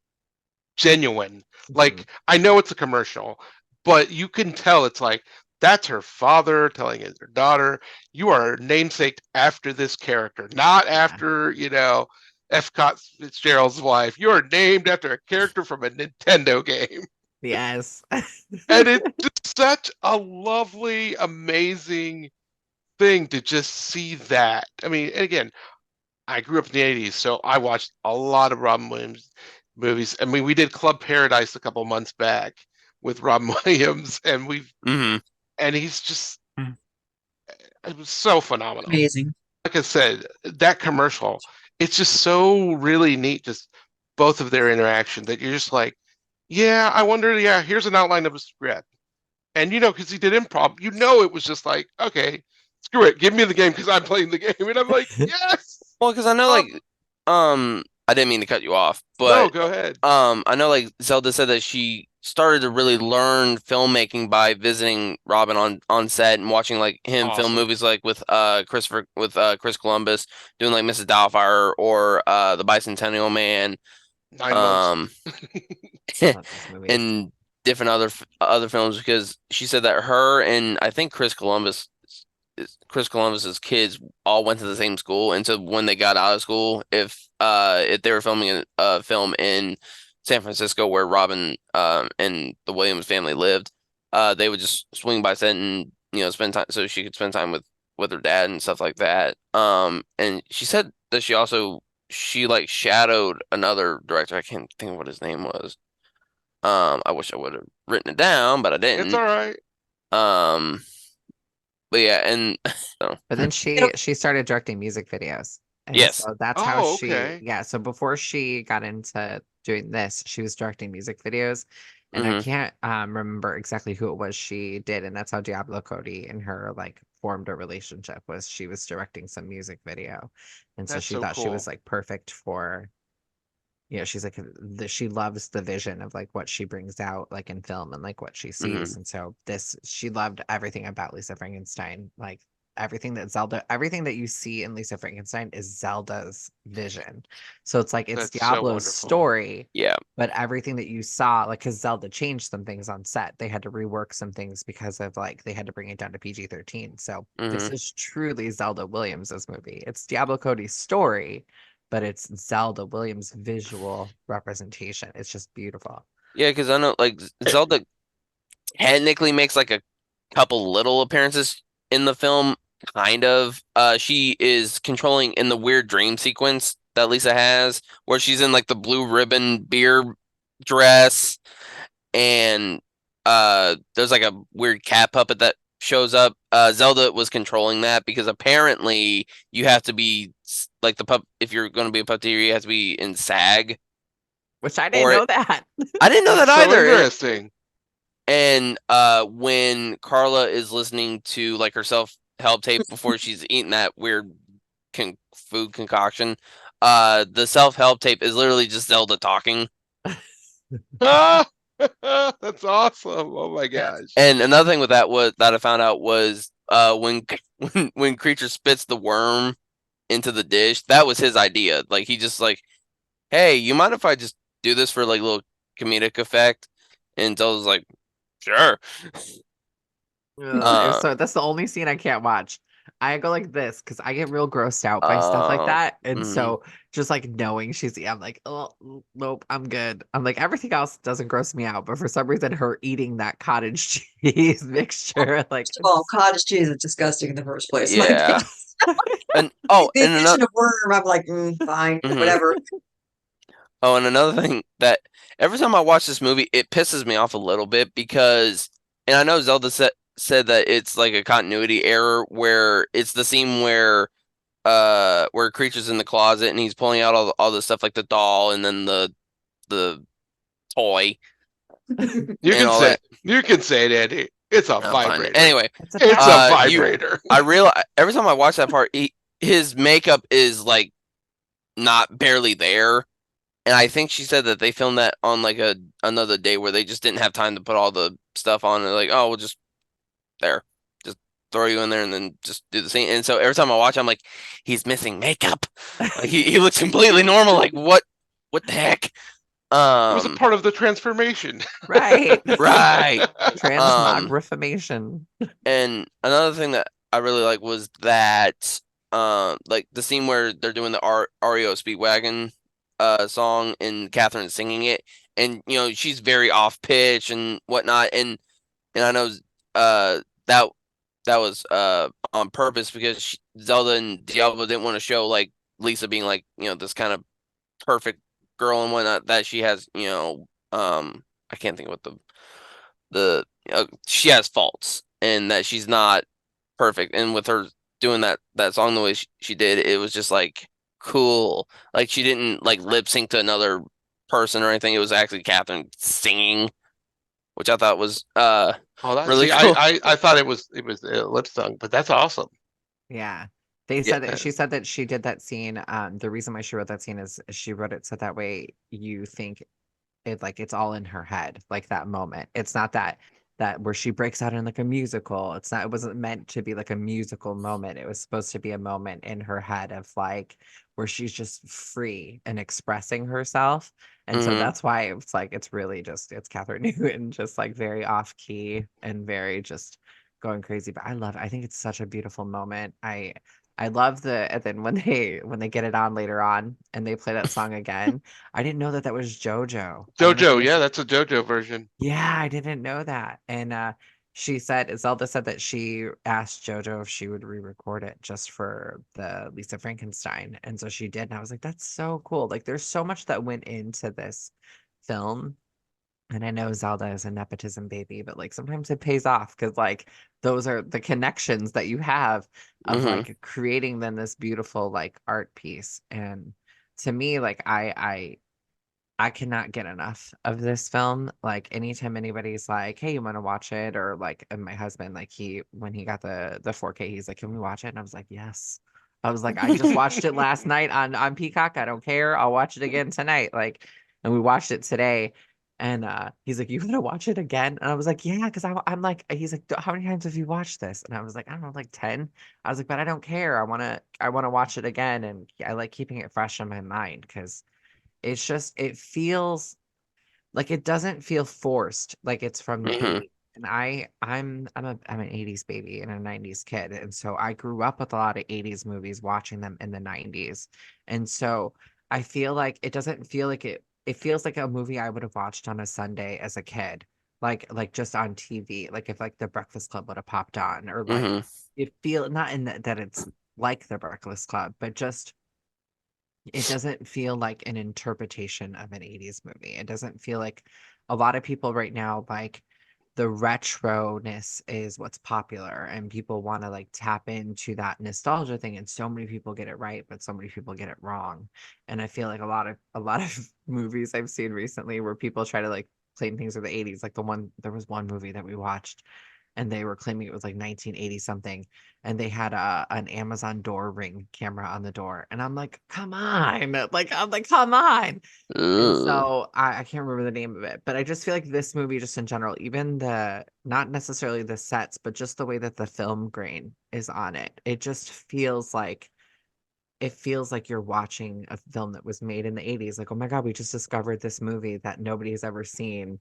genuine. Like, I know it's a commercial, but you can tell it's like that's her father telling his her daughter, you are namesaked after this character, not after, Epcot Fitzgerald's wife. You are named after a character from a Nintendo game. Yes. And it's just such a lovely, amazing thing to just see that. I mean, and again, I grew up in the 80s, so I watched a lot of Robin Williams movies. I mean, we did Club Paradise a couple months back with Robin Williams, and Mm-hmm. he's just, it was so phenomenal. Amazing. Like I said, that commercial, it's just so really neat, just both of their interaction that you're just like, yeah, I wonder, yeah, here's an outline of a script. And because he did improv, it was just like, okay, screw it, give me the game because I'm playing the game. And I'm like, yes. Well, because I know like I didn't mean to cut you off, No, but go ahead. I know like Zelda said that she started to really learn filmmaking by visiting Robin on set and watching like him film Awesome. movies like with Chris Columbus doing like Mrs. Doubtfire or The Bicentennial Man 9 months. Love those movies. and different other films because she said that her and I think Chris Columbus's kids all went to the same school, and so when they got out of school, if they were filming a film in San Francisco where Robin and the Williams family lived, they would just swing by set and spend time so she could spend time with her dad and stuff like that. And she said that she like shadowed another director. I can't think of what his name was. I wish I would have written it down, but I didn't. It's all right. But yeah, and so But then she started directing music videos. And Yes. so that's how Oh, she okay. yeah, so before she got into doing this, she was directing music videos. And I Mhm. can't remember exactly who it was she did, and that's how Diablo Cody and her like formed a relationship was she was directing some music video. And so That's she so thought she was cool. like perfect for she's like she loves the vision of like what she brings out like in film and like what she sees. Mhm. And so she loved everything about Lisa Frankenstein, like everything that you see in Lisa Frankenstein is Zelda's vision. So it's like it's That's so Diablo's wonderful. story, Yeah. but everything that you saw, like because Zelda changed some things on set, they had to rework some things because of like they had to bring it down to PG-13. So this Mhm. is truly Zelda Williams's movie. It's Diablo Cody's story, but it's Zelda Williams' visual representation. It's just beautiful. Yeah, because I know like Zelda technically makes like a couple little appearances in the film kind of. She is controlling in the weird dream sequence that Lisa has, where she's in like the blue ribbon beer dress, and there's like a weird cat puppet that shows up. Zelda was controlling that because apparently you have to be like the pup if you're going to be a puppeteer, you have to be in SAG Which I didn't or know that. I didn't know that So either. interesting. And when Carla is listening to like her self-help tape before she's eating that weird food concoction, the self-help tape is literally just Zelda talking. Ah, that's awesome. Oh my gosh. And another thing with that was that I found out was when Creature spits the worm into the dish, that was his idea. Like he just like, hey, you mind if I just do this for like a little comedic effect? And Zelda's like, sure. Ugh, so that's the only scene I can't watch. I go like this because I get real grossed out by stuff like Oh, that. And mhm. so just like knowing I'm like, oh, nope, I'm good. I'm like, everything else doesn't gross me out. But for some reason, her eating that cottage cheese mixture, like, First of all, cottage cheese is disgusting in the first place. Yeah. Like, And the addition of worm, I'm like, fine, Mhm. whatever. Oh, and another thing that every time I watch this movie, it pisses me off a little bit because, and I know Zelda said that it's like a continuity error where it's the scene where Creature's in the closet and he's pulling out all the stuff like the doll and then the toy You and can all say that. you can say it, Andy. It's a No, fine. vibrator. Anyway, it's a It's bad- a you- vibrator. I realize every time I watch that part, his makeup is like not barely there. And I think she said that they filmed that on like another day where they just didn't have time to put all the stuff on. And like, oh, we'll just just throw you in there and then just do the scene. And so every time I watch, I'm like, he's missing makeup. Like he looks completely normal. Like what the heck? It was a part of the transformation. right. Right. Transmogrification. And another thing that I really like was that like the scene where they're doing the REO Speedwagon song and Catherine's singing it, and you know she's very off pitch and whatnot, and I know that was on purpose because Zelda and Diablo didn't want to show like Lisa being like this kind of perfect girl and whatnot that she has I can't think of what she has faults and that she's not perfect, and with her doing that song the way she did, it was just like cool. Like she didn't like lip sync to another person or anything. It was actually Catherine singing, which I thought was really cool. I thought it was lip sung, but that's awesome. Yeah. They said that she said that she did that scene. The reason why she wrote that scene is she wrote it so that way you think it's all in her head, like that moment. It's not that where she breaks out in like a musical. It wasn't meant to be like a musical moment. It was supposed to be a moment in her head of like where she's just free and expressing herself. And so Mhm. that's why it's like it's really just it's Catherine Newton just like very off key and very just going crazy. But I think it's such a beautiful moment. I love and then when they get it on later on and they play that song again. I didn't know that that was JoJo. I don't know if you JoJo, guys- yeah, that's a JoJo version. Yeah, I didn't know that. And Zelda said that she asked JoJo if she would re-record it just for the Lisa Frankenstein. And so she did. And I was like, that's so cool. Like there's so much that went into this film. And I know Zelda is a nepotism baby, but like sometimes it pays off because like those are the connections that you have of Mhm. like creating then this beautiful like art piece. And to me, like I cannot get enough of this film. Like anytime anybody's like, "Hey, you want to watch it?" or like my husband, like when he got the 4K, he's like, "Can we watch it?" And I was like, "Yes." I was like, "I just watched it last night on Peacock. I don't care. I'll watch it again tonight." Like, and we watched it today. And he's like, "You gonna watch it again?" And I was like, "Yeah," because I'm like, he's like, "How many times have you watched this?" And I was like, "I don't know, like 10." I was like, "But I don't care. I wanna watch it again." And I like keeping it fresh in my mind because it feels like it doesn't feel forced, like it's from the Mhm. 80s. And I'm an 80s baby and a 90s kid. And so I grew up with a lot of 80s movies, watching them in the 90s. And so I feel like it doesn't feel like it feels like a movie I would have watched on a Sunday as a kid. like just on TV, like if like The Breakfast Club would have popped on, or like hmm it feel not in that it's like The Breakfast Club, but just it doesn't feel like an interpretation of an 80s movie. It doesn't feel like a lot of people right now, like the retro-ness is what's popular and people want to like tap into that nostalgia thing, and so many people get it right, but so many people get it wrong. And I feel like a lot of movies I've seen recently where people try to like claim things of the 80s, like there was one movie that we watched and they were claiming it was like 1980 something, and they had an Amazon door ring camera on the door, and I'm like, come on, like I'm like, come on. And so I can't remember the name of it, but I just feel like this movie, just in general, even not necessarily the sets, but just the way that the film grain is on it, it feels like you're watching a film that was made in the 80s. Like, oh my God, we just discovered this movie that nobody has ever seen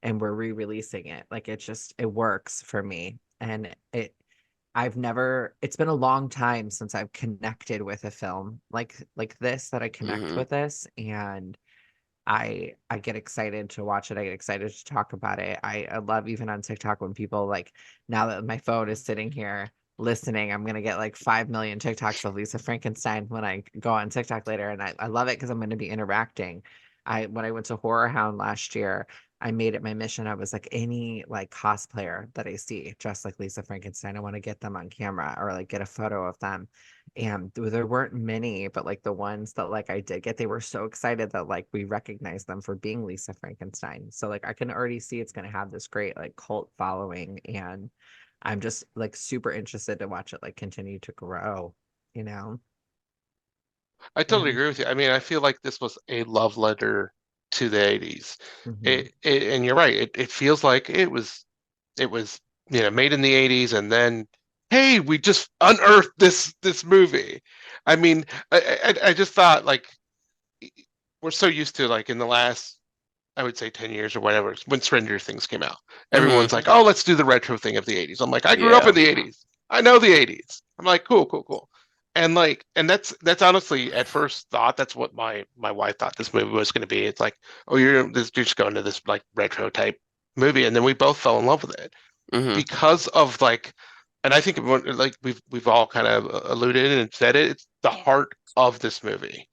and we're re-releasing it. Like it works for me. And it's been a long time since I've connected with a film like this, that I connect hmm with this, and I get excited to watch it. I get excited to talk about it. I love, even on TikTok, when people like, now that my phone is sitting here listening, I'm gonna get like 5 million TikToks of Lisa Frankenstein when I go on TikTok later. And I love it because I'm gonna be interacting. When I went to Horror Hound last year, I made it my mission. I was like, any like cosplayer that I see dressed like Lisa Frankenstein, I want to get them on camera or like get a photo of them. And there weren't many, but like the ones that like I did get, they were so excited that like we recognized them for being Lisa Frankenstein. So like I can already see it's gonna have this great like cult following, and I'm just like super interested to watch it like continue to grow, you know? I totally And agree with you. I mean, I feel like this was a love letter to the 80s. mhm. And you're right. It feels like it was made in the 80s, and then hey, we just unearthed this movie. I mean, I just thought, like, we're so used to, like, in the last, I would say, 10 years or whatever, when Stranger Things came out. hmm Everyone's like, oh, let's do the retro thing of the 80s. I'm like, I grew up Yeah. in the 80s. I know the 80s. I'm like, cool, cool, cool. And like, and that's honestly, at first thought, that's what my wife thought this movie was going to be. It's like, oh, you're just going to this like retro type movie, and then we both fell in love with it hmm because of, like, and I think like we've all kind of alluded and said it. It's the heart of this movie.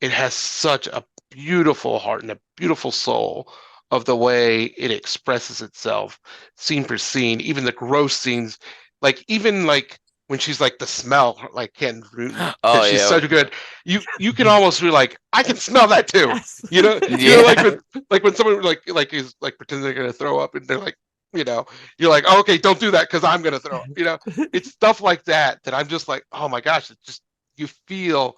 It has such a beautiful heart and a beautiful soul of the way it expresses itself, scene for scene, even the gross scenes, like even like when she's like the smell, like Ken Rooten, Oh because she's yeah. so good. You can almost be like, I can smell that too. Yes. Like Yeah. when someone like is like pretending they're gonna throw up, and they're like, you're like, oh, okay, don't do that because I'm gonna throw up. It's stuff like that I'm just like, oh my gosh, it just you feel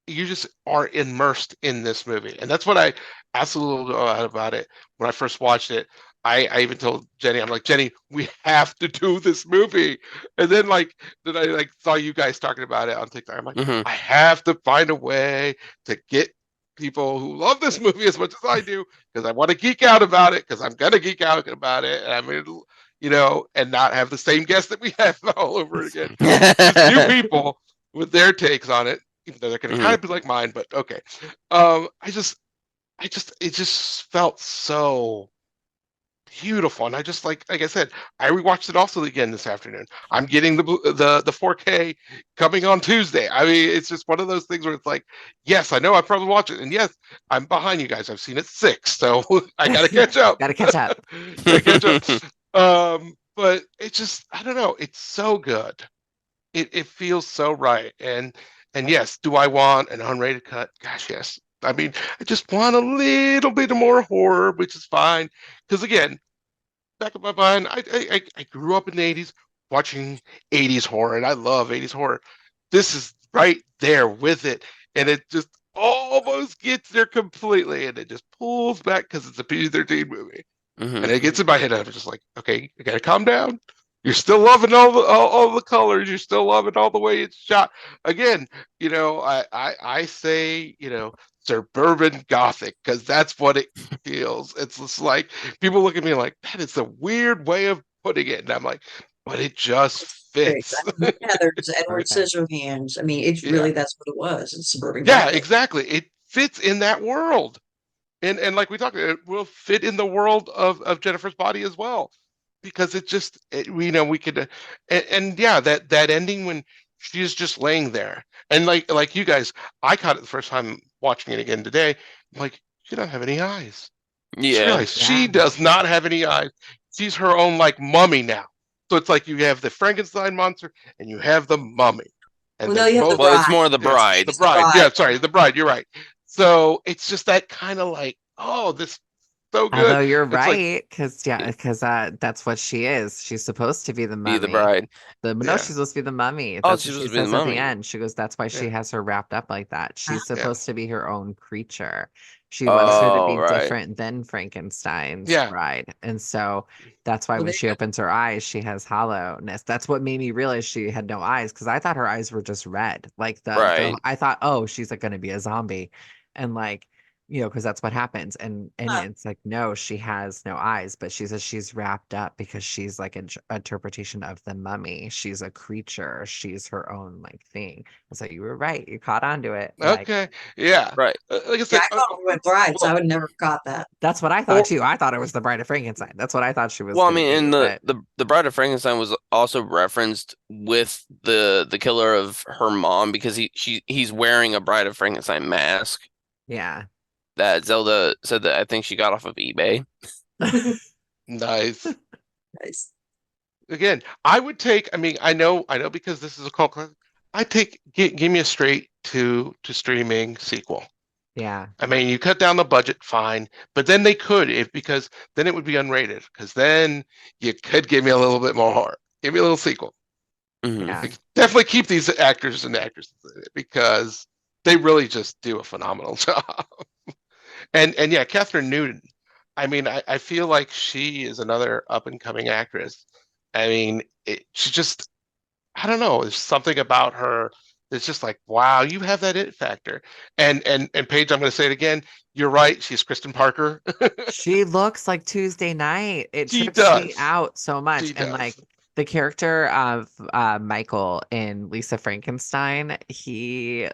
you just are immersed in this movie. And that's what I absolutely love about it. When I first watched it, I even told Jenny, I'm like, Jenny, we have to do this movie. And then I like saw you guys talking about it on TikTok. I'm like, hmm I have to find a way to get people who love this movie as much as I do, because I want to geek out about it, because I'm gonna geek out about it. And I'm gonna, and not have the same guests that we have all over again. Just new people with their takes on it, even though they're going to kind hmm of be like mine, but okay. It just felt so beautiful, and I just like I said, I rewatched it also again this afternoon. I'm getting the 4K coming on Tuesday. I mean, it's just one of those things where it's like, yes, I know I probably watch it, and yes, I'm behind you guys. I've seen it six, so I got to catch up. Gotta catch up. Gotta catch up. But it just, I don't know. It's so good. It feels so right. And yes, do I want an unrated cut? Gosh, yes. I mean, I just want a little bit more horror, which is fine. Because again, back in my mind, I grew up in the 80s watching 80s horror, and I love 80s horror. This is right there with it, and it just almost gets there completely, and it just pulls back because it's a PG-13 movie. hmm And it gets in my head, and I'm just like, okay, I gotta calm down. You're still loving all the colors. You're still loving all the way it's shot. Again, I say, suburban gothic, because that's what it feels. It's just like people look at me like, that is a weird way of putting it, and I'm like, but it just Great. fits. Yeah, there's Edward Perfect. Scissorhands. I mean, it's Yeah, really, that's what it was. It's suburban yeah, gothic. exactly. It fits in that world. and like we talked, it will fit in the world of Jennifer's body as well, because we could, and yeah, that ending when she's just laying there, and like you guys, I caught it the first time watching it again today. I'm like, she doesn't have any eyes. Just Yeah. realized Yeah. she does not have any eyes. She's her own like mummy now. So it's like you have the Frankenstein monster and you have the mummy, and Well, no, they're you have the both Well, it's bride. more the yeah, bride. the It's the bride. bride. Yeah, sorry, the bride. You're right. So it's just that kind of like, oh, this so Although good. you're It's like, right, because that's what she is. She's supposed to be the Be the mummy. bride. No, yeah, she's supposed to be the mummy. Oh, That's she's what supposed she to be the says at the mummy. end. She goes, that's why she yeah, has her wrapped up like that. She's yeah, supposed to be her own creature. She wants her to Oh, be right. different than Frankenstein's yeah. bride. And so that's why Well, when there she you opens her eyes, she has hollowness. That's what made me realize she had no eyes, because I thought her eyes were just red. Like Right. I thought, oh, she's like gonna be a zombie. And like, because that's what happens. And go. it's like, no, she has no eyes, but she says she's wrapped up because she's like an interpretation of the mummy. She's a creature. She's her own like thing. And so you were right. You caught on to it. Like, Okay, yeah. Right. Like I Yeah, said, I thought we went bride, so I well, would never have caught that. that's what I thought or too. I thought it was the Bride of Frankenstein. That's what I thought she was Well, I gonna mean, be. and the, But the the Bride of Frankenstein was also referenced with the killer of her mom, because he's wearing a Bride of Frankenstein mask yeah. that Zelda said that I think she got off of eBay. nice. Nice. Again, I would take. I mean, I know, because this is a cult classic. I take give me a straight to streaming sequel. Yeah. I mean, you cut down the budget, fine, but then they could, if because then it would be unrated, because then you could give me a little bit more horror. Give me a little sequel. Hmm. Yeah. Like, definitely keep these actors and actresses in it, because they really just do a phenomenal job. And yeah, Catherine Newton. I mean, I feel like she is another up and coming actress. I mean, she just, I don't know, there's something about her that's just like, wow, you have that it factor. And Paige, I'm going to say it again. You're right. She's Kristen Parker. She looks like Tuesday Night. It She trips me does. out so much. She And does. like the character of Michael in Lisa Frankenstein, he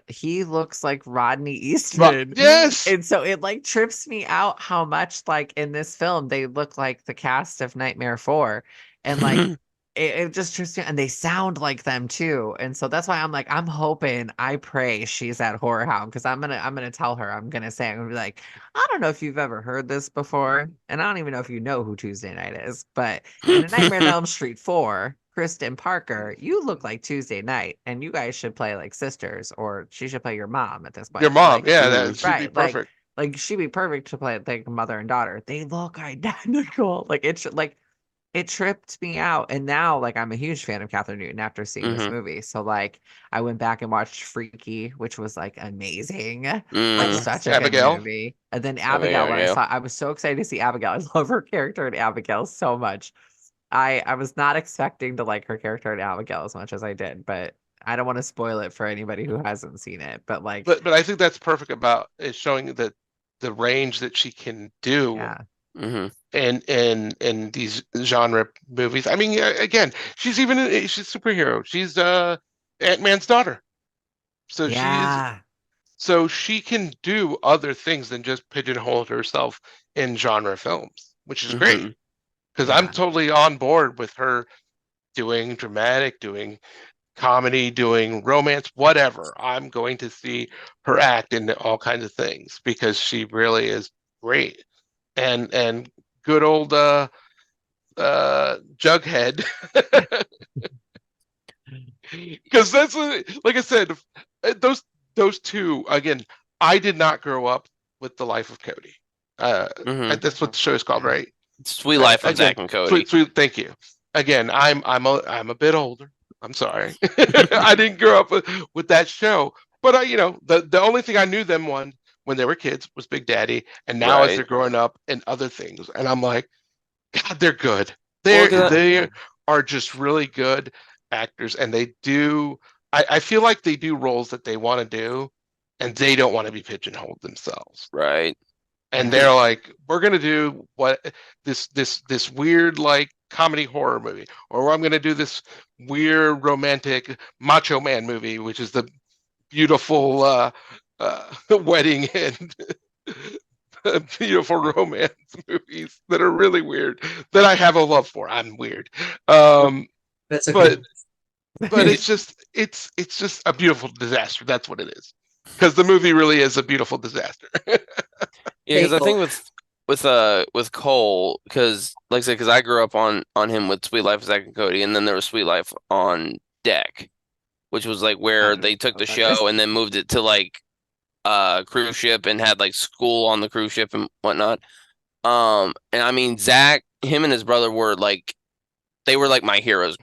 looks like Rodney Eastman. Yes. And so it like trips me out how much like in this film they look like the cast of Nightmare 4. And like it just trips me, and they sound like them too. And so that's why I'm like, I'm hoping, I pray she's at Horror Hound, because I'm gonna tell her, I'm gonna be like, I don't know if you've ever heard this before, and I don't even know if you know who Tuesday Night is, but in A Nightmare on Elm Street 4, Kristen Parker, you look like Tuesday Night, and you guys should play like sisters, or she should play your mom at this Your point. mom. Like, Yeah, Mhm. that should be right, perfect. like she'd be perfect to play like mother and daughter. They look identical. Like it should like it tripped me out. And now like I'm a huge fan of Catherine Newton after seeing this Hmm. movie. So like I went back and watched Freaky, which was like amazing. Like Mm. such a good Abigail. movie. And then Oh, there Abigail, we when I go. saw, I was so excited to see Abigail. I love her character in Abigail so much. I was not expecting to like her character in Abigail as much as I did, but I don't want to spoil it for anybody who hasn't seen it. But like, But I think that's perfect about is showing that the range that she can do yeah, Hmm. in these genre movies. I mean, yeah, again, she's a superhero. She's Ant-Man's daughter. So yeah, she can do other things than just pigeonhole herself in genre films, which is great. Hmm. Because I'm yeah, totally on board with her doing dramatic, doing comedy, doing romance, whatever. I'm going to see her act in all kinds of things, because she really is great. And good old Jughead, because that's like I said, those two again. I did not grow up with The Life of Cody. Hmm. That's what the show is called, yeah. right? Sweet Life of Again, Zack and Cody. sweet. Thank you. Again, I'm a bit older. I'm sorry. I didn't grow up with that show, but the only thing I knew them when they were kids was Big Daddy, and now as Right. they're growing up and other things, and I'm like, God, they're good. Well, Yeah. They are just really good actors, and they do. I feel like they do roles that they want to do, and they don't want to be pigeonholed themselves. right. And Yeah. they're like, we're gonna do what this weird like comedy horror movie, or I'm gonna do this weird romantic macho man movie, which is the beautiful wedding and beautiful romance movies that are really weird that I have a love for. I'm weird. That's okay. But it's just a beautiful disaster. That's what it is. Because the movie really is a beautiful disaster. Yeah, because I Faithful. think with Cole, because like I said, because I grew up on him with Sweet Life of Zack and Cody, and then there was Sweet Life on Deck, which was like where they took the show and then moved it to like cruise ship and had like school on the cruise ship and whatnot. And I mean Zach, him and his brother were like they were like my heroes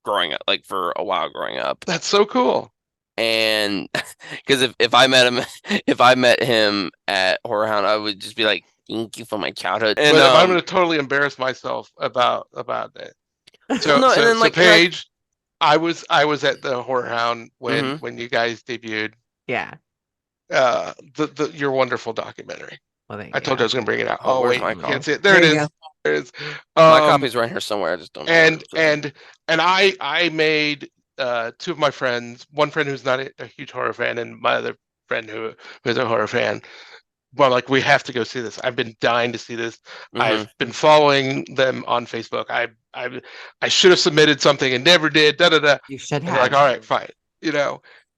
growing up, like for a while growing up. That's so cool. And because if I met him at Horror Hound, I would just be like, thank you for my childhood. And But I'm going to totally embarrass myself about that. So, no, and then like Paige, I was at the Horror Hound Mhm. when you guys debuted Yeah. your wonderful documentary. Well, thank I told you I was going to bring it out. Oh, Oh where's wait, my you copy? can't see it. There There it you is. go. There it is. my copy's right here somewhere. I just don't. And I made two of my friends, one friend who's not a huge horror fan, and my other friend who is a horror fan. Well, like we have to go see this. I've been dying to see this. I've been following them on Facebook. I should have submitted something and never did. Da da da. You should And have. they're like, all right, fine.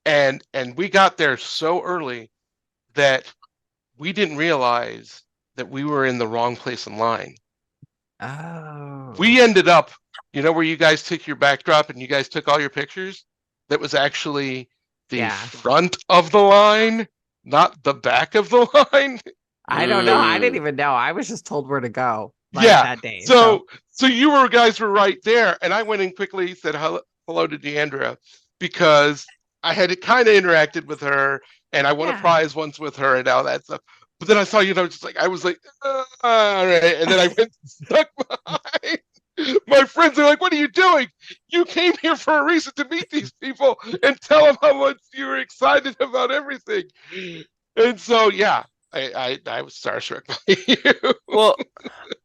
And we got there so early that we didn't realize that we were in the wrong place in line. Oh. We ended up, where you guys took your backdrop and you guys took all your pictures? That was actually the front of the line, not the back of the line. I don't know. I didn't even know. I was just told where to go that day. So you guys were right there. And I went in quickly, said hello to Deandra, because I had kind of interacted with her and I won a prize once with her and all that stuff. But then I saw I was like, all right. And then I went stuck behind. My friends are like, what are you doing? You came here for a reason to meet these people and tell them how much you were excited about everything. And so, yeah, I was starstruck by you. Well,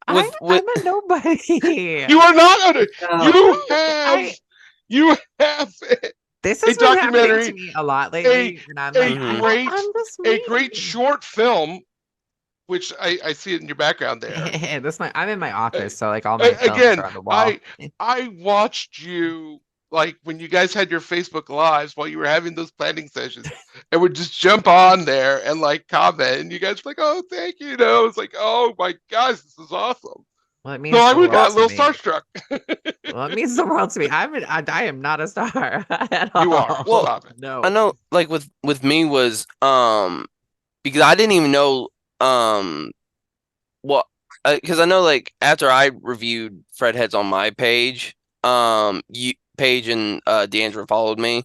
I'm a nobody. You are not on it. No. You have This is a been happening documentary, to me a lot lately. And I'm like, a great short film, which I see it in your background there. I'm in my office, so like all my films are on the wall. I watched you like when you guys had your Facebook lives while you were having those planning sessions, and would just jump on there and like comment, and you guys were like, "Oh, thank you." It's like, "Oh my gosh, this is awesome." Well, it means I would have got a little starstruck. Well, it means the world to me. I am not a star at all. You are. Well, Stop it. No. I know, like with me was because I didn't even know well because I know like after I reviewed Fred Heads on my page, Paige and Deandra followed me,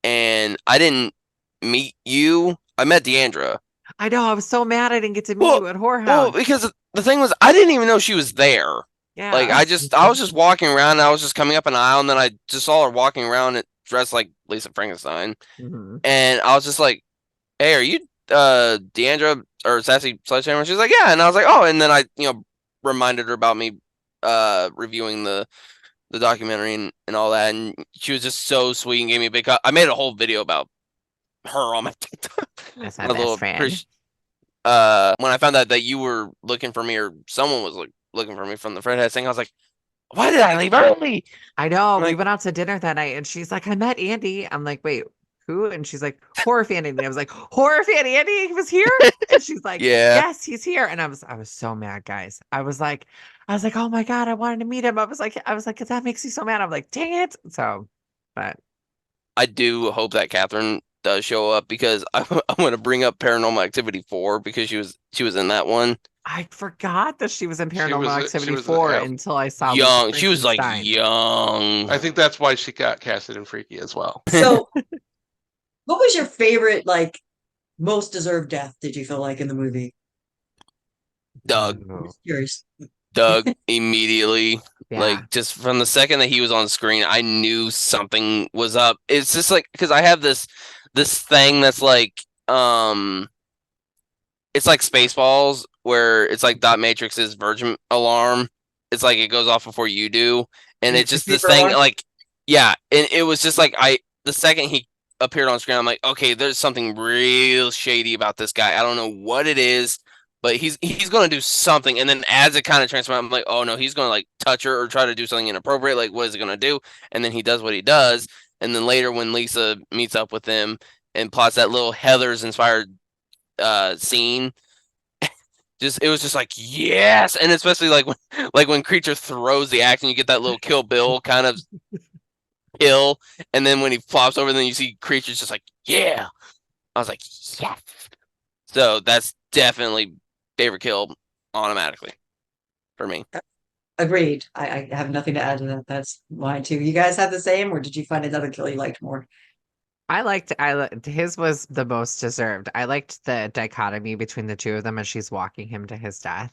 and I didn't meet you. I met Deandra. I know. I was so mad I didn't get to meet you at Horror Well, Hound. because the thing was, I didn't even know she was there. Yeah. Like I was just walking around. And I was just coming up an aisle, and then I just saw her walking around dressed like Lisa Frankenstein, and I was just like, "Hey, are you Deandra or Sassy Sledgehammer?" She's like, "Yeah," and I was like, "Oh," and then I reminded her about me reviewing the documentary and all that, and she was just so sweet and gave me a big hug. I made a whole video about her on my TikTok. That's my best friend. When I found out that you were looking for me or someone was looking for me from the Fred Head thing, I was like, why did I leave early? I know. We went out to dinner that night, and she's like, I met Andy. I'm like, wait, who? And she's like, horror fan Andy. I was like, horror fan Andy was here? And she's like, yes, he's here. And I was so mad, guys. I was like, oh my God, I wanted to meet him. I was like, that makes you so mad. I'm like, dang it. So, but I do hope that Catherine does show up, because I want to bring up Paranormal Activity 4 because she was in that one. I forgot that she was in Paranormal Activity 4 until I saw young. She was like young. I think that's why she got casted in Freaky as well. So, what was your favorite, like, most deserved death? Did you feel like in the movie? Doug. I'm curious. Doug immediately. Yeah. Like, just from the second that he was on screen, I knew something was up. It's just like, because I have this thing that's like, it's like Spaceballs, where it's like Dot Matrix's Virgin alarm. It's like it goes off before you do, and it's just this thing, like, yeah. And it was just like the second he appeared on screen, I'm like, okay, there's something real shady about this guy. I don't know what it is, but he's gonna do something, and then as it kind of transforms, I'm like, oh no, he's gonna like touch her or try to do something inappropriate. Like, what is it gonna do? And then he does what he does, and then later when Lisa meets up with him and plots that little Heather's inspired scene, it was just like yes, and especially like when Creature throws the axe and you get that little Kill Bill kind of kill, and then when he flops over, then you see Creature's just like yeah. I was like yes. So that's definitely favorite kill automatically for me. Agreed. I have nothing to add to that. That's mine too. You guys have the same, or did you find another kill you liked more? His was the most deserved. I liked the dichotomy between the two of them as she's walking him to his death.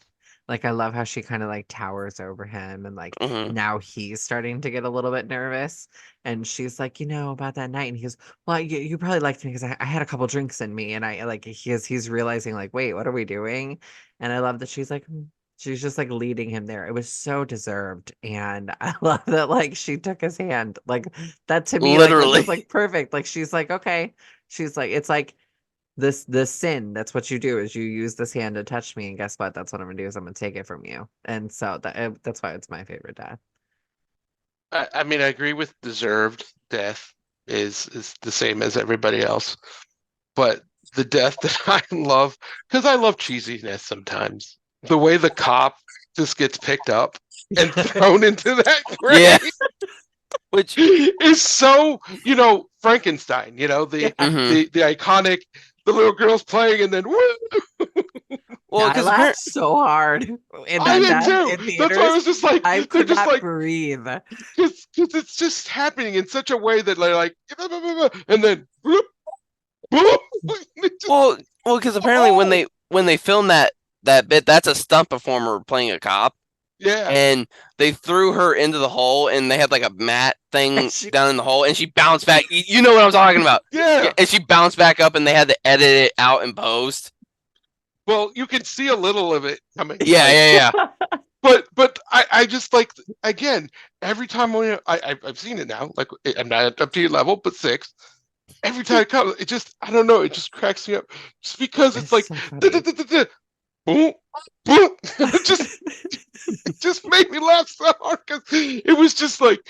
Like I love how she kind of like towers over him and like Hmm. now he's starting to get a little bit nervous and she's like, about that night and he goes, well, you probably liked me because I had a couple drinks in me and I like he's realizing like, wait, what are we doing? And I love that she's like she's just like leading him there. It was so deserved. And I love that like she took his hand. Like that to me, like that Literally. was like perfect. Like she's like, okay. She's like, it's like this sin. That's what you do is you use this hand to touch me. And guess what? That's what I'm gonna do is I'm gonna take it from you. And so that's why it's my favorite death. I mean, I agree with deserved death is the same as everybody else, but the death that I love, because I love cheesiness sometimes. The way the cop just gets picked up and thrown into that grave Yeah. Which is so, Frankenstein, the mhm. the iconic, the little girl's playing and then woo! Well, I because laughed apparently so hard in I that did death too. in That's why I theaters. was just like, I they're could just not like, breathe. because it's just happening in such a way that they're like, and then whoop, whoop. well, because apparently when they filmed that bit, that's a stunt performer playing a cop, Yeah. and they threw her into the hole, and they had like a mat thing She- down in the hole, and she bounced back. You know what I'm talking about? Yeah. And she bounced back up, and they had to edit it out in post. Well, you can see a little of it coming. Yeah, like, yeah, yeah. But I just like, again, every time I've seen it now. Like I'm not up to your level, but 6. Every time it comes, it just, I don't know, it just cracks me up. Just because it's like so funny. boom, boom. It just made me laugh so hard because it was just like,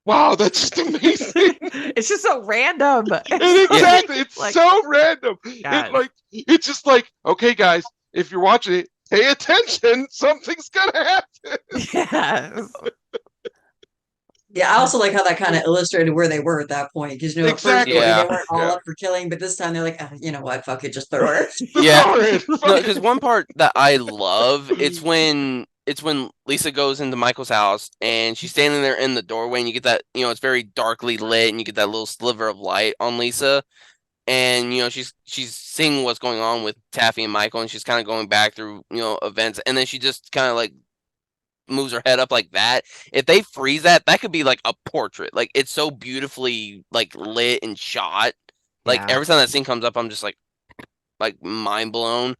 wow, that's just amazing. It's just so random. And It's so, exactly, it's like, so random. God. It's just like, okay, guys, if you're watching it, pay attention. Something's gonna happen. Yes. Yeah, I also like how that kind of illustrated where they were at that point. Because at first Exactly. Yeah. they weren't all Yeah. up for killing, but this time they're like, you know what, fuck it, just throw her. Yeah. Sorry. No, because one part that I love, it's when Lisa goes into Michael's house and she's standing there in the doorway, and you get that, it's very darkly lit, and you get that little sliver of light on Lisa, and she's seeing what's going on with Taffy and Michael, and she's kind of going back through events, and then she just kind of like moves her head up like that. If they freeze that could be like a portrait. Like it's so beautifully like lit and shot. Like Yeah. every time that scene comes up, I'm just like mind blown,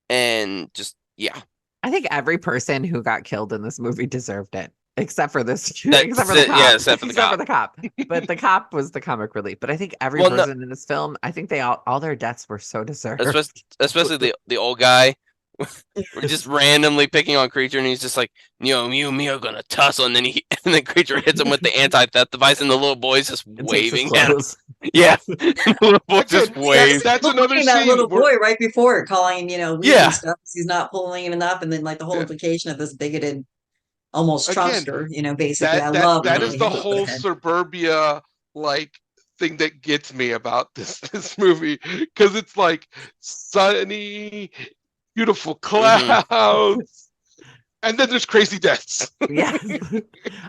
and just yeah. I think every person who got killed in this movie deserved it. Except for this, That's except for the it, cop. yeah, except for the Except cop. for the cop. But the cop was the comic relief. But I think every Well, no, person in this film, I think they all their deaths were so deserved. especially the old guy. We're just randomly picking on Creature, and he's just like, you and me are gonna tussle, and then and then Creature hits him with the anti-theft device, and the little boy's just And takes his waving at him. clothes. Yeah, and the little boy just Again, waves. that's Look another at that scene little where, boy right before calling, leaving Yeah. stuff 'cause he's not pulling it enough, and then like the whole Yeah. implication of this bigoted, almost Again, Trumpster, basically. I that love that when is they the hit it over whole the head. suburbia like thing that gets me about this movie, because it's like sunny, beautiful clouds, and then there's crazy deaths. Yeah.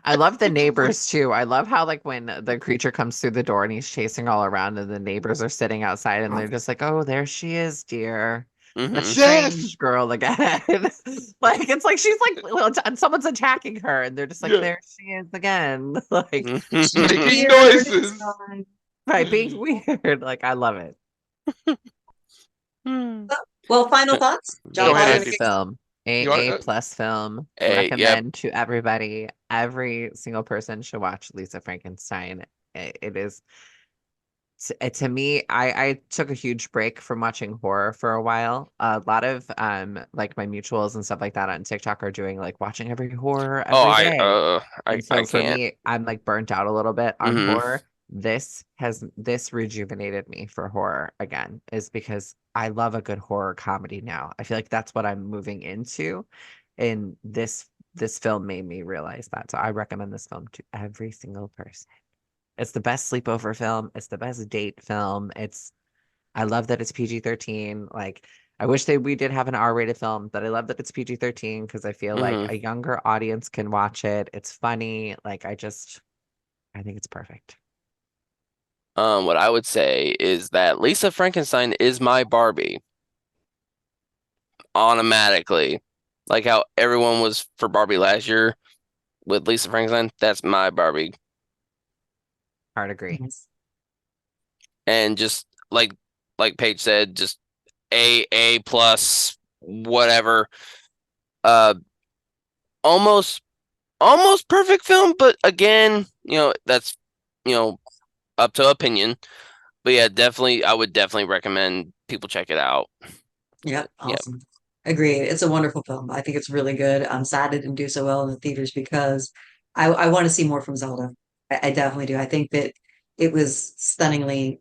I love the neighbors too. I love how like when the Creature comes through the door and he's chasing all around and the neighbors are sitting outside and they're just like, oh, there she is, dear. The Mhm. Yes. strange girl again. Like it's like she's like and someone's attacking her and they're just like, Yeah. there she is again. Like Making Weird, noises. it's fine. by being weird. Like I love it. Well, final thoughts? John Go ahead, Paul, A+ Andy. film. You want- A+ film. Yep. Recommend to everybody. Every single person should watch Lisa Frankenstein. It is To me, I took a huge break from watching horror for a while. A lot of like my mutuals and stuff like that on TikTok are doing like watching every horror Oh, every day. And I so for can't. me, I'm like burnt out a little bit on Hmm. horror. This rejuvenated me for horror again, is because I love a good horror comedy now. I feel like that's what I'm moving into. And this film made me realize that. So I recommend this film to every single person. It's the best sleepover film. It's the best date film. I love that it's PG-13. Like I wish we did have an R-rated film, but I love that it's PG-13 because I feel like Hmm. a younger audience can watch it. It's funny. Like I think it's perfect. What I would say is that Lisa Frankenstein is my Barbie automatically. Like how everyone was for Barbie last year with Lisa Frankenstein, that's my Barbie. Hard agree. Yes. And just like Paige said, just A plus whatever. Uh, almost almost perfect film, but again, that's you know up to opinion. But yeah, definitely, I would definitely recommend people check it out. Yep, Yep. awesome. Agreed. It's a wonderful film. I think it's really good. I'm sad it didn't do so well in the theaters because I want to see more from Zelda. I definitely do. I think that it was stunningly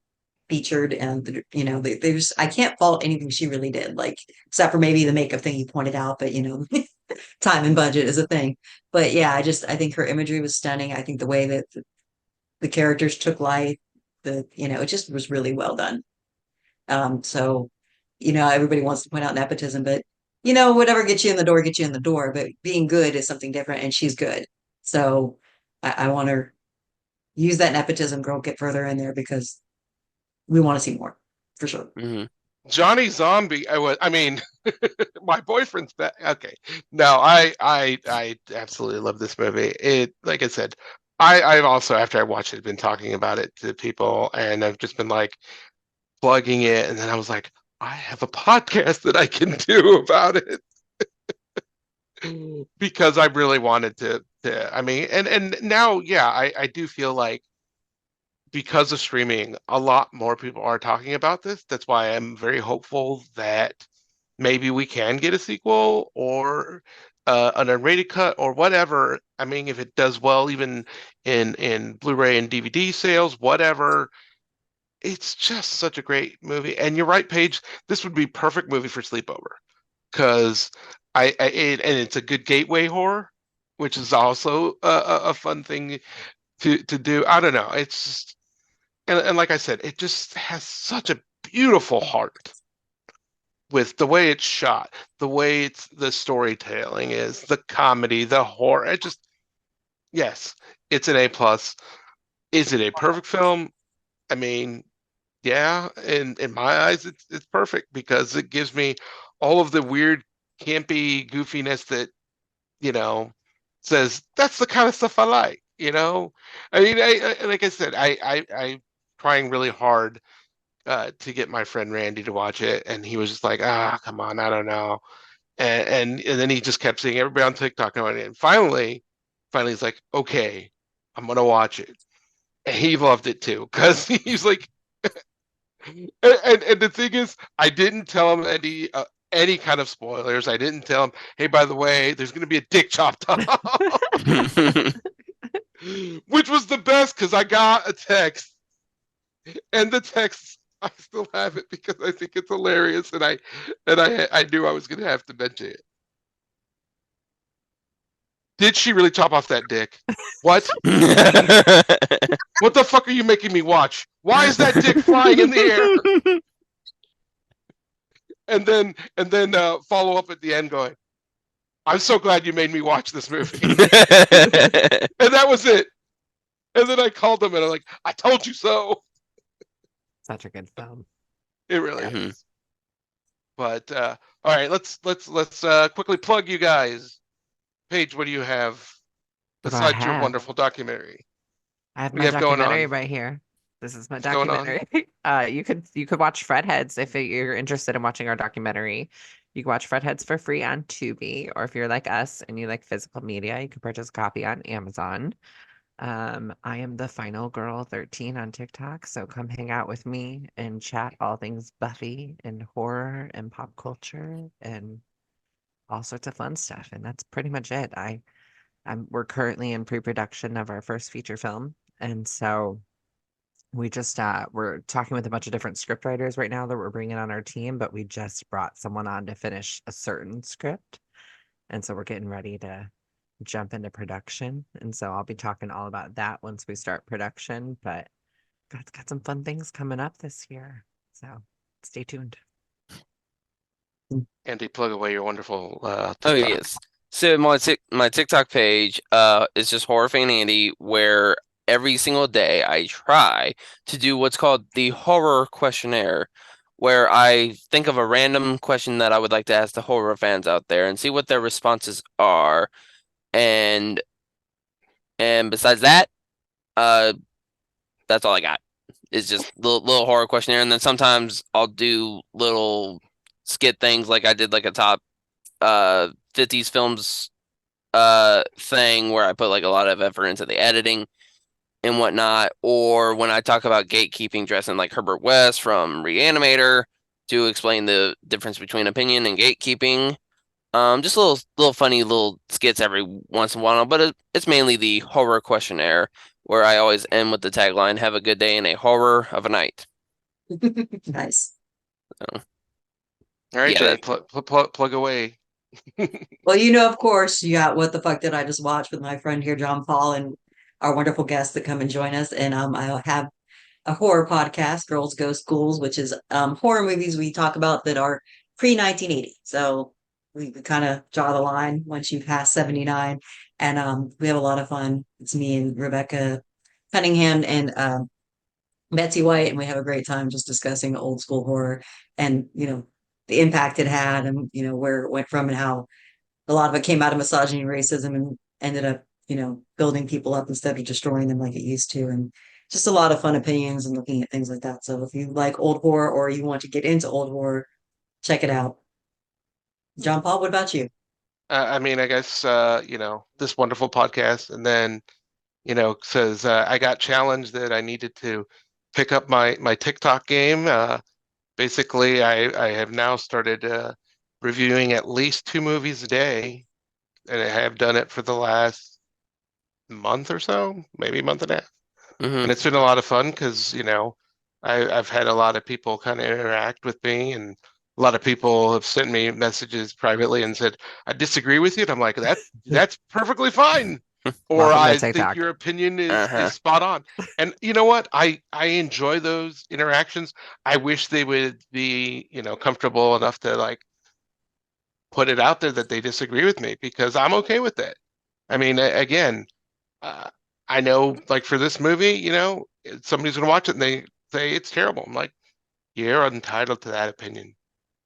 featured, and there's I can't fault anything she really did, like except for maybe the makeup thing you pointed out, but time and budget is a thing. But yeah, I think her imagery was stunning. I think the way that the characters took life, it just was really well done. So, everybody wants to point out nepotism, but whatever gets you in the door, gets you in the door. But being good is something different, and she's good. So I want to use that nepotism girl, get further in there because we want to see more for sure. Hmm. Johnny Zombie. I mean, my boyfriend's back. Okay, no, I absolutely love this movie. It, like I said, I've also, after I watched it, been talking about it to people, and I've just been like plugging it, and then I was like, I have a podcast that I can do about it because I really wanted to. I mean, and now, yeah, I do feel like because of streaming, a lot more people are talking about this. That's why I'm very hopeful that maybe we can get a sequel or an unrated cut or whatever. I mean, if it does well, even in Blu-ray and DVD sales, whatever. It's just such a great movie. And you're right, Paige. This would be perfect movie for sleepover because and it's a good gateway horror, which is also a fun thing to do. I don't know. It's just, and like I said, it just has such a beautiful heart with the way it's shot, the way the storytelling is, the comedy, the horror. It just, yes, it's an A plus. Is it a perfect film? I mean, yeah, in my eyes, it's perfect because it gives me all of the weird, campy goofiness that you know says that's the kind of stuff I like. I mean, like I said, I trying really hard to get my friend Randy to watch it, and he was just like, come on, I don't know. And then he just kept seeing everybody on TikTok on it. And finally he's like, okay, I'm gonna watch it. And he loved it too, because he's like, and the thing is, I didn't tell him any kind of spoilers. I didn't tell him, hey, by the way, there's gonna be a dick chopped off. Which was the best because I got a text, and the text I still have it because I think it's hilarious, and I knew I was gonna have to mention it. Did she really chop off that dick? What? What the fuck are you making me watch? Why is that dick flying in the air? And then follow up at the end going, I'm so glad you made me watch this movie. And that was it. And then I called them and I'm like, I told you so. Such a good film. It really Yeah. Mhm. is. But all right, let's quickly plug you guys. Paige, what do you have What do I besides your have? wonderful documentary? I have What do you my have going documentary on? right here. This is my What's going on? documentary. You could watch Fredheads if you're interested in watching our documentary. You can watch Fredheads for free on Tubi, or if you're like us and you like physical media, you can purchase a copy on Amazon. I am the final girl 13 on TikTok, so come hang out with me and chat all things Buffy and horror and pop culture and all sorts of fun stuff. And that's pretty much it. We're currently in pre-production of our first feature film, and so we just we're talking with a bunch of different script writers right now that we're bringing on our team, but we just brought someone on to finish a certain script, and so we're getting ready to jump into production. And so I'll be talking all about that once we start production, but got some fun things coming up this year, so stay tuned. Andy, plug away your wonderful Oh TikTok. yes. So my TikTok page is just Horror Fan Andy, where every single day I try to do what's called the horror questionnaire, where I think of a random question that I would like to ask the horror fans out there and see what their responses are. And besides that, that's all I got. It's just little horror questionnaire, and then sometimes I'll do little skit things, like I did like a top 50s films thing where I put like a lot of effort into the editing and whatnot. Or when I talk about gatekeeping, dressing like Herbert West from Reanimator to explain the difference between opinion and gatekeeping. Just little funny little skits every once in a while, but it's mainly the horror questionnaire, where I always end with the tagline, "Have a good day and a horror of a night." Nice. All right, Yeah, Jay, plug away. Well, of course, you got What the Fuck Did I Just Watch with my friend here, John Paul, and our wonderful guests that come and join us. And I have a horror podcast, Girls Go Schools, which is horror movies we talk about that are pre-1980. So we kind of draw the line once you pass 79. And we have a lot of fun. It's me and Rebecca Cunningham and Betsy White, and we have a great time just discussing old school horror and, the impact it had and, where it went from and how a lot of it came out of misogyny and racism and ended up, building people up instead of destroying them like it used to. And just a lot of fun opinions and looking at things like that. So if you like old horror or you want to get into old horror, check it out. John Paul, what about you? I guess this wonderful podcast, and then says I got challenged that I needed to pick up my TikTok game. Basically, I have now started reviewing at least 2 movies a day, and I have done it for the last month or so, maybe a month and a half. And it's been a lot of fun because I've had a lot of people kind of interact with me, and a lot of people have sent me messages privately and said, "I disagree with you," and I'm like, that's perfectly fine. Or I think your opinion is spot on. And you know what? I enjoy those interactions. I wish they would be, comfortable enough to like put it out there that they disagree with me, because I'm okay with it. I mean, again, I know like for this movie, somebody's gonna watch it and they say it's terrible. I'm like, you're entitled to that opinion.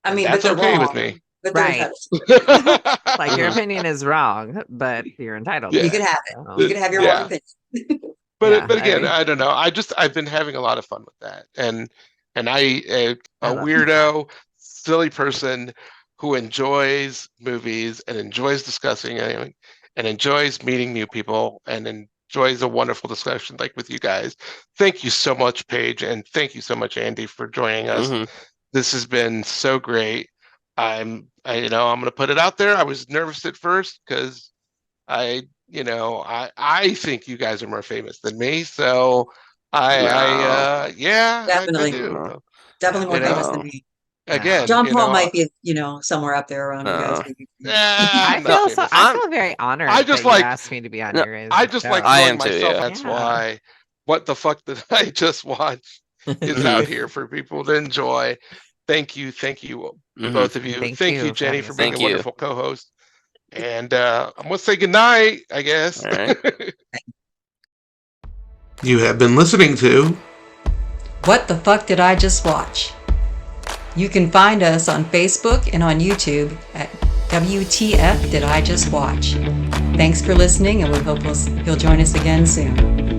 I mean, that's but okay wrong. with me. But Right. Like your opinion is wrong, but you're entitled. You can have it. You can have your wrong opinion. But again, I don't know. I've been having a lot of fun with that, and a weirdo, silly person who enjoys movies and enjoys discussing and enjoys meeting new people and enjoys a wonderful discussion like with you guys. Thank you so much, Paige, and thank you so much, Andy, for joining us. This has been so great. I'm going to put it out there. I was nervous at first because I think you guys are more famous than me. So definitely I do. Definitely more famous than me. Again, John Paul might be, somewhere up there around you guys. I feel very honored that you asked me to be on your. I just like throwing myself. That's why. What the fuck did I just watch is out here for people to enjoy. Thank you, both of you. Thank you, Jenny, for being a wonderful co-host. And I'm gonna say goodnight, I guess. You have been listening to What the Fuck Did I Just Watch? You can find us on Facebook and on YouTube at WTF Did I Just Watch? Thanks for listening, and we hope you'll join us again soon.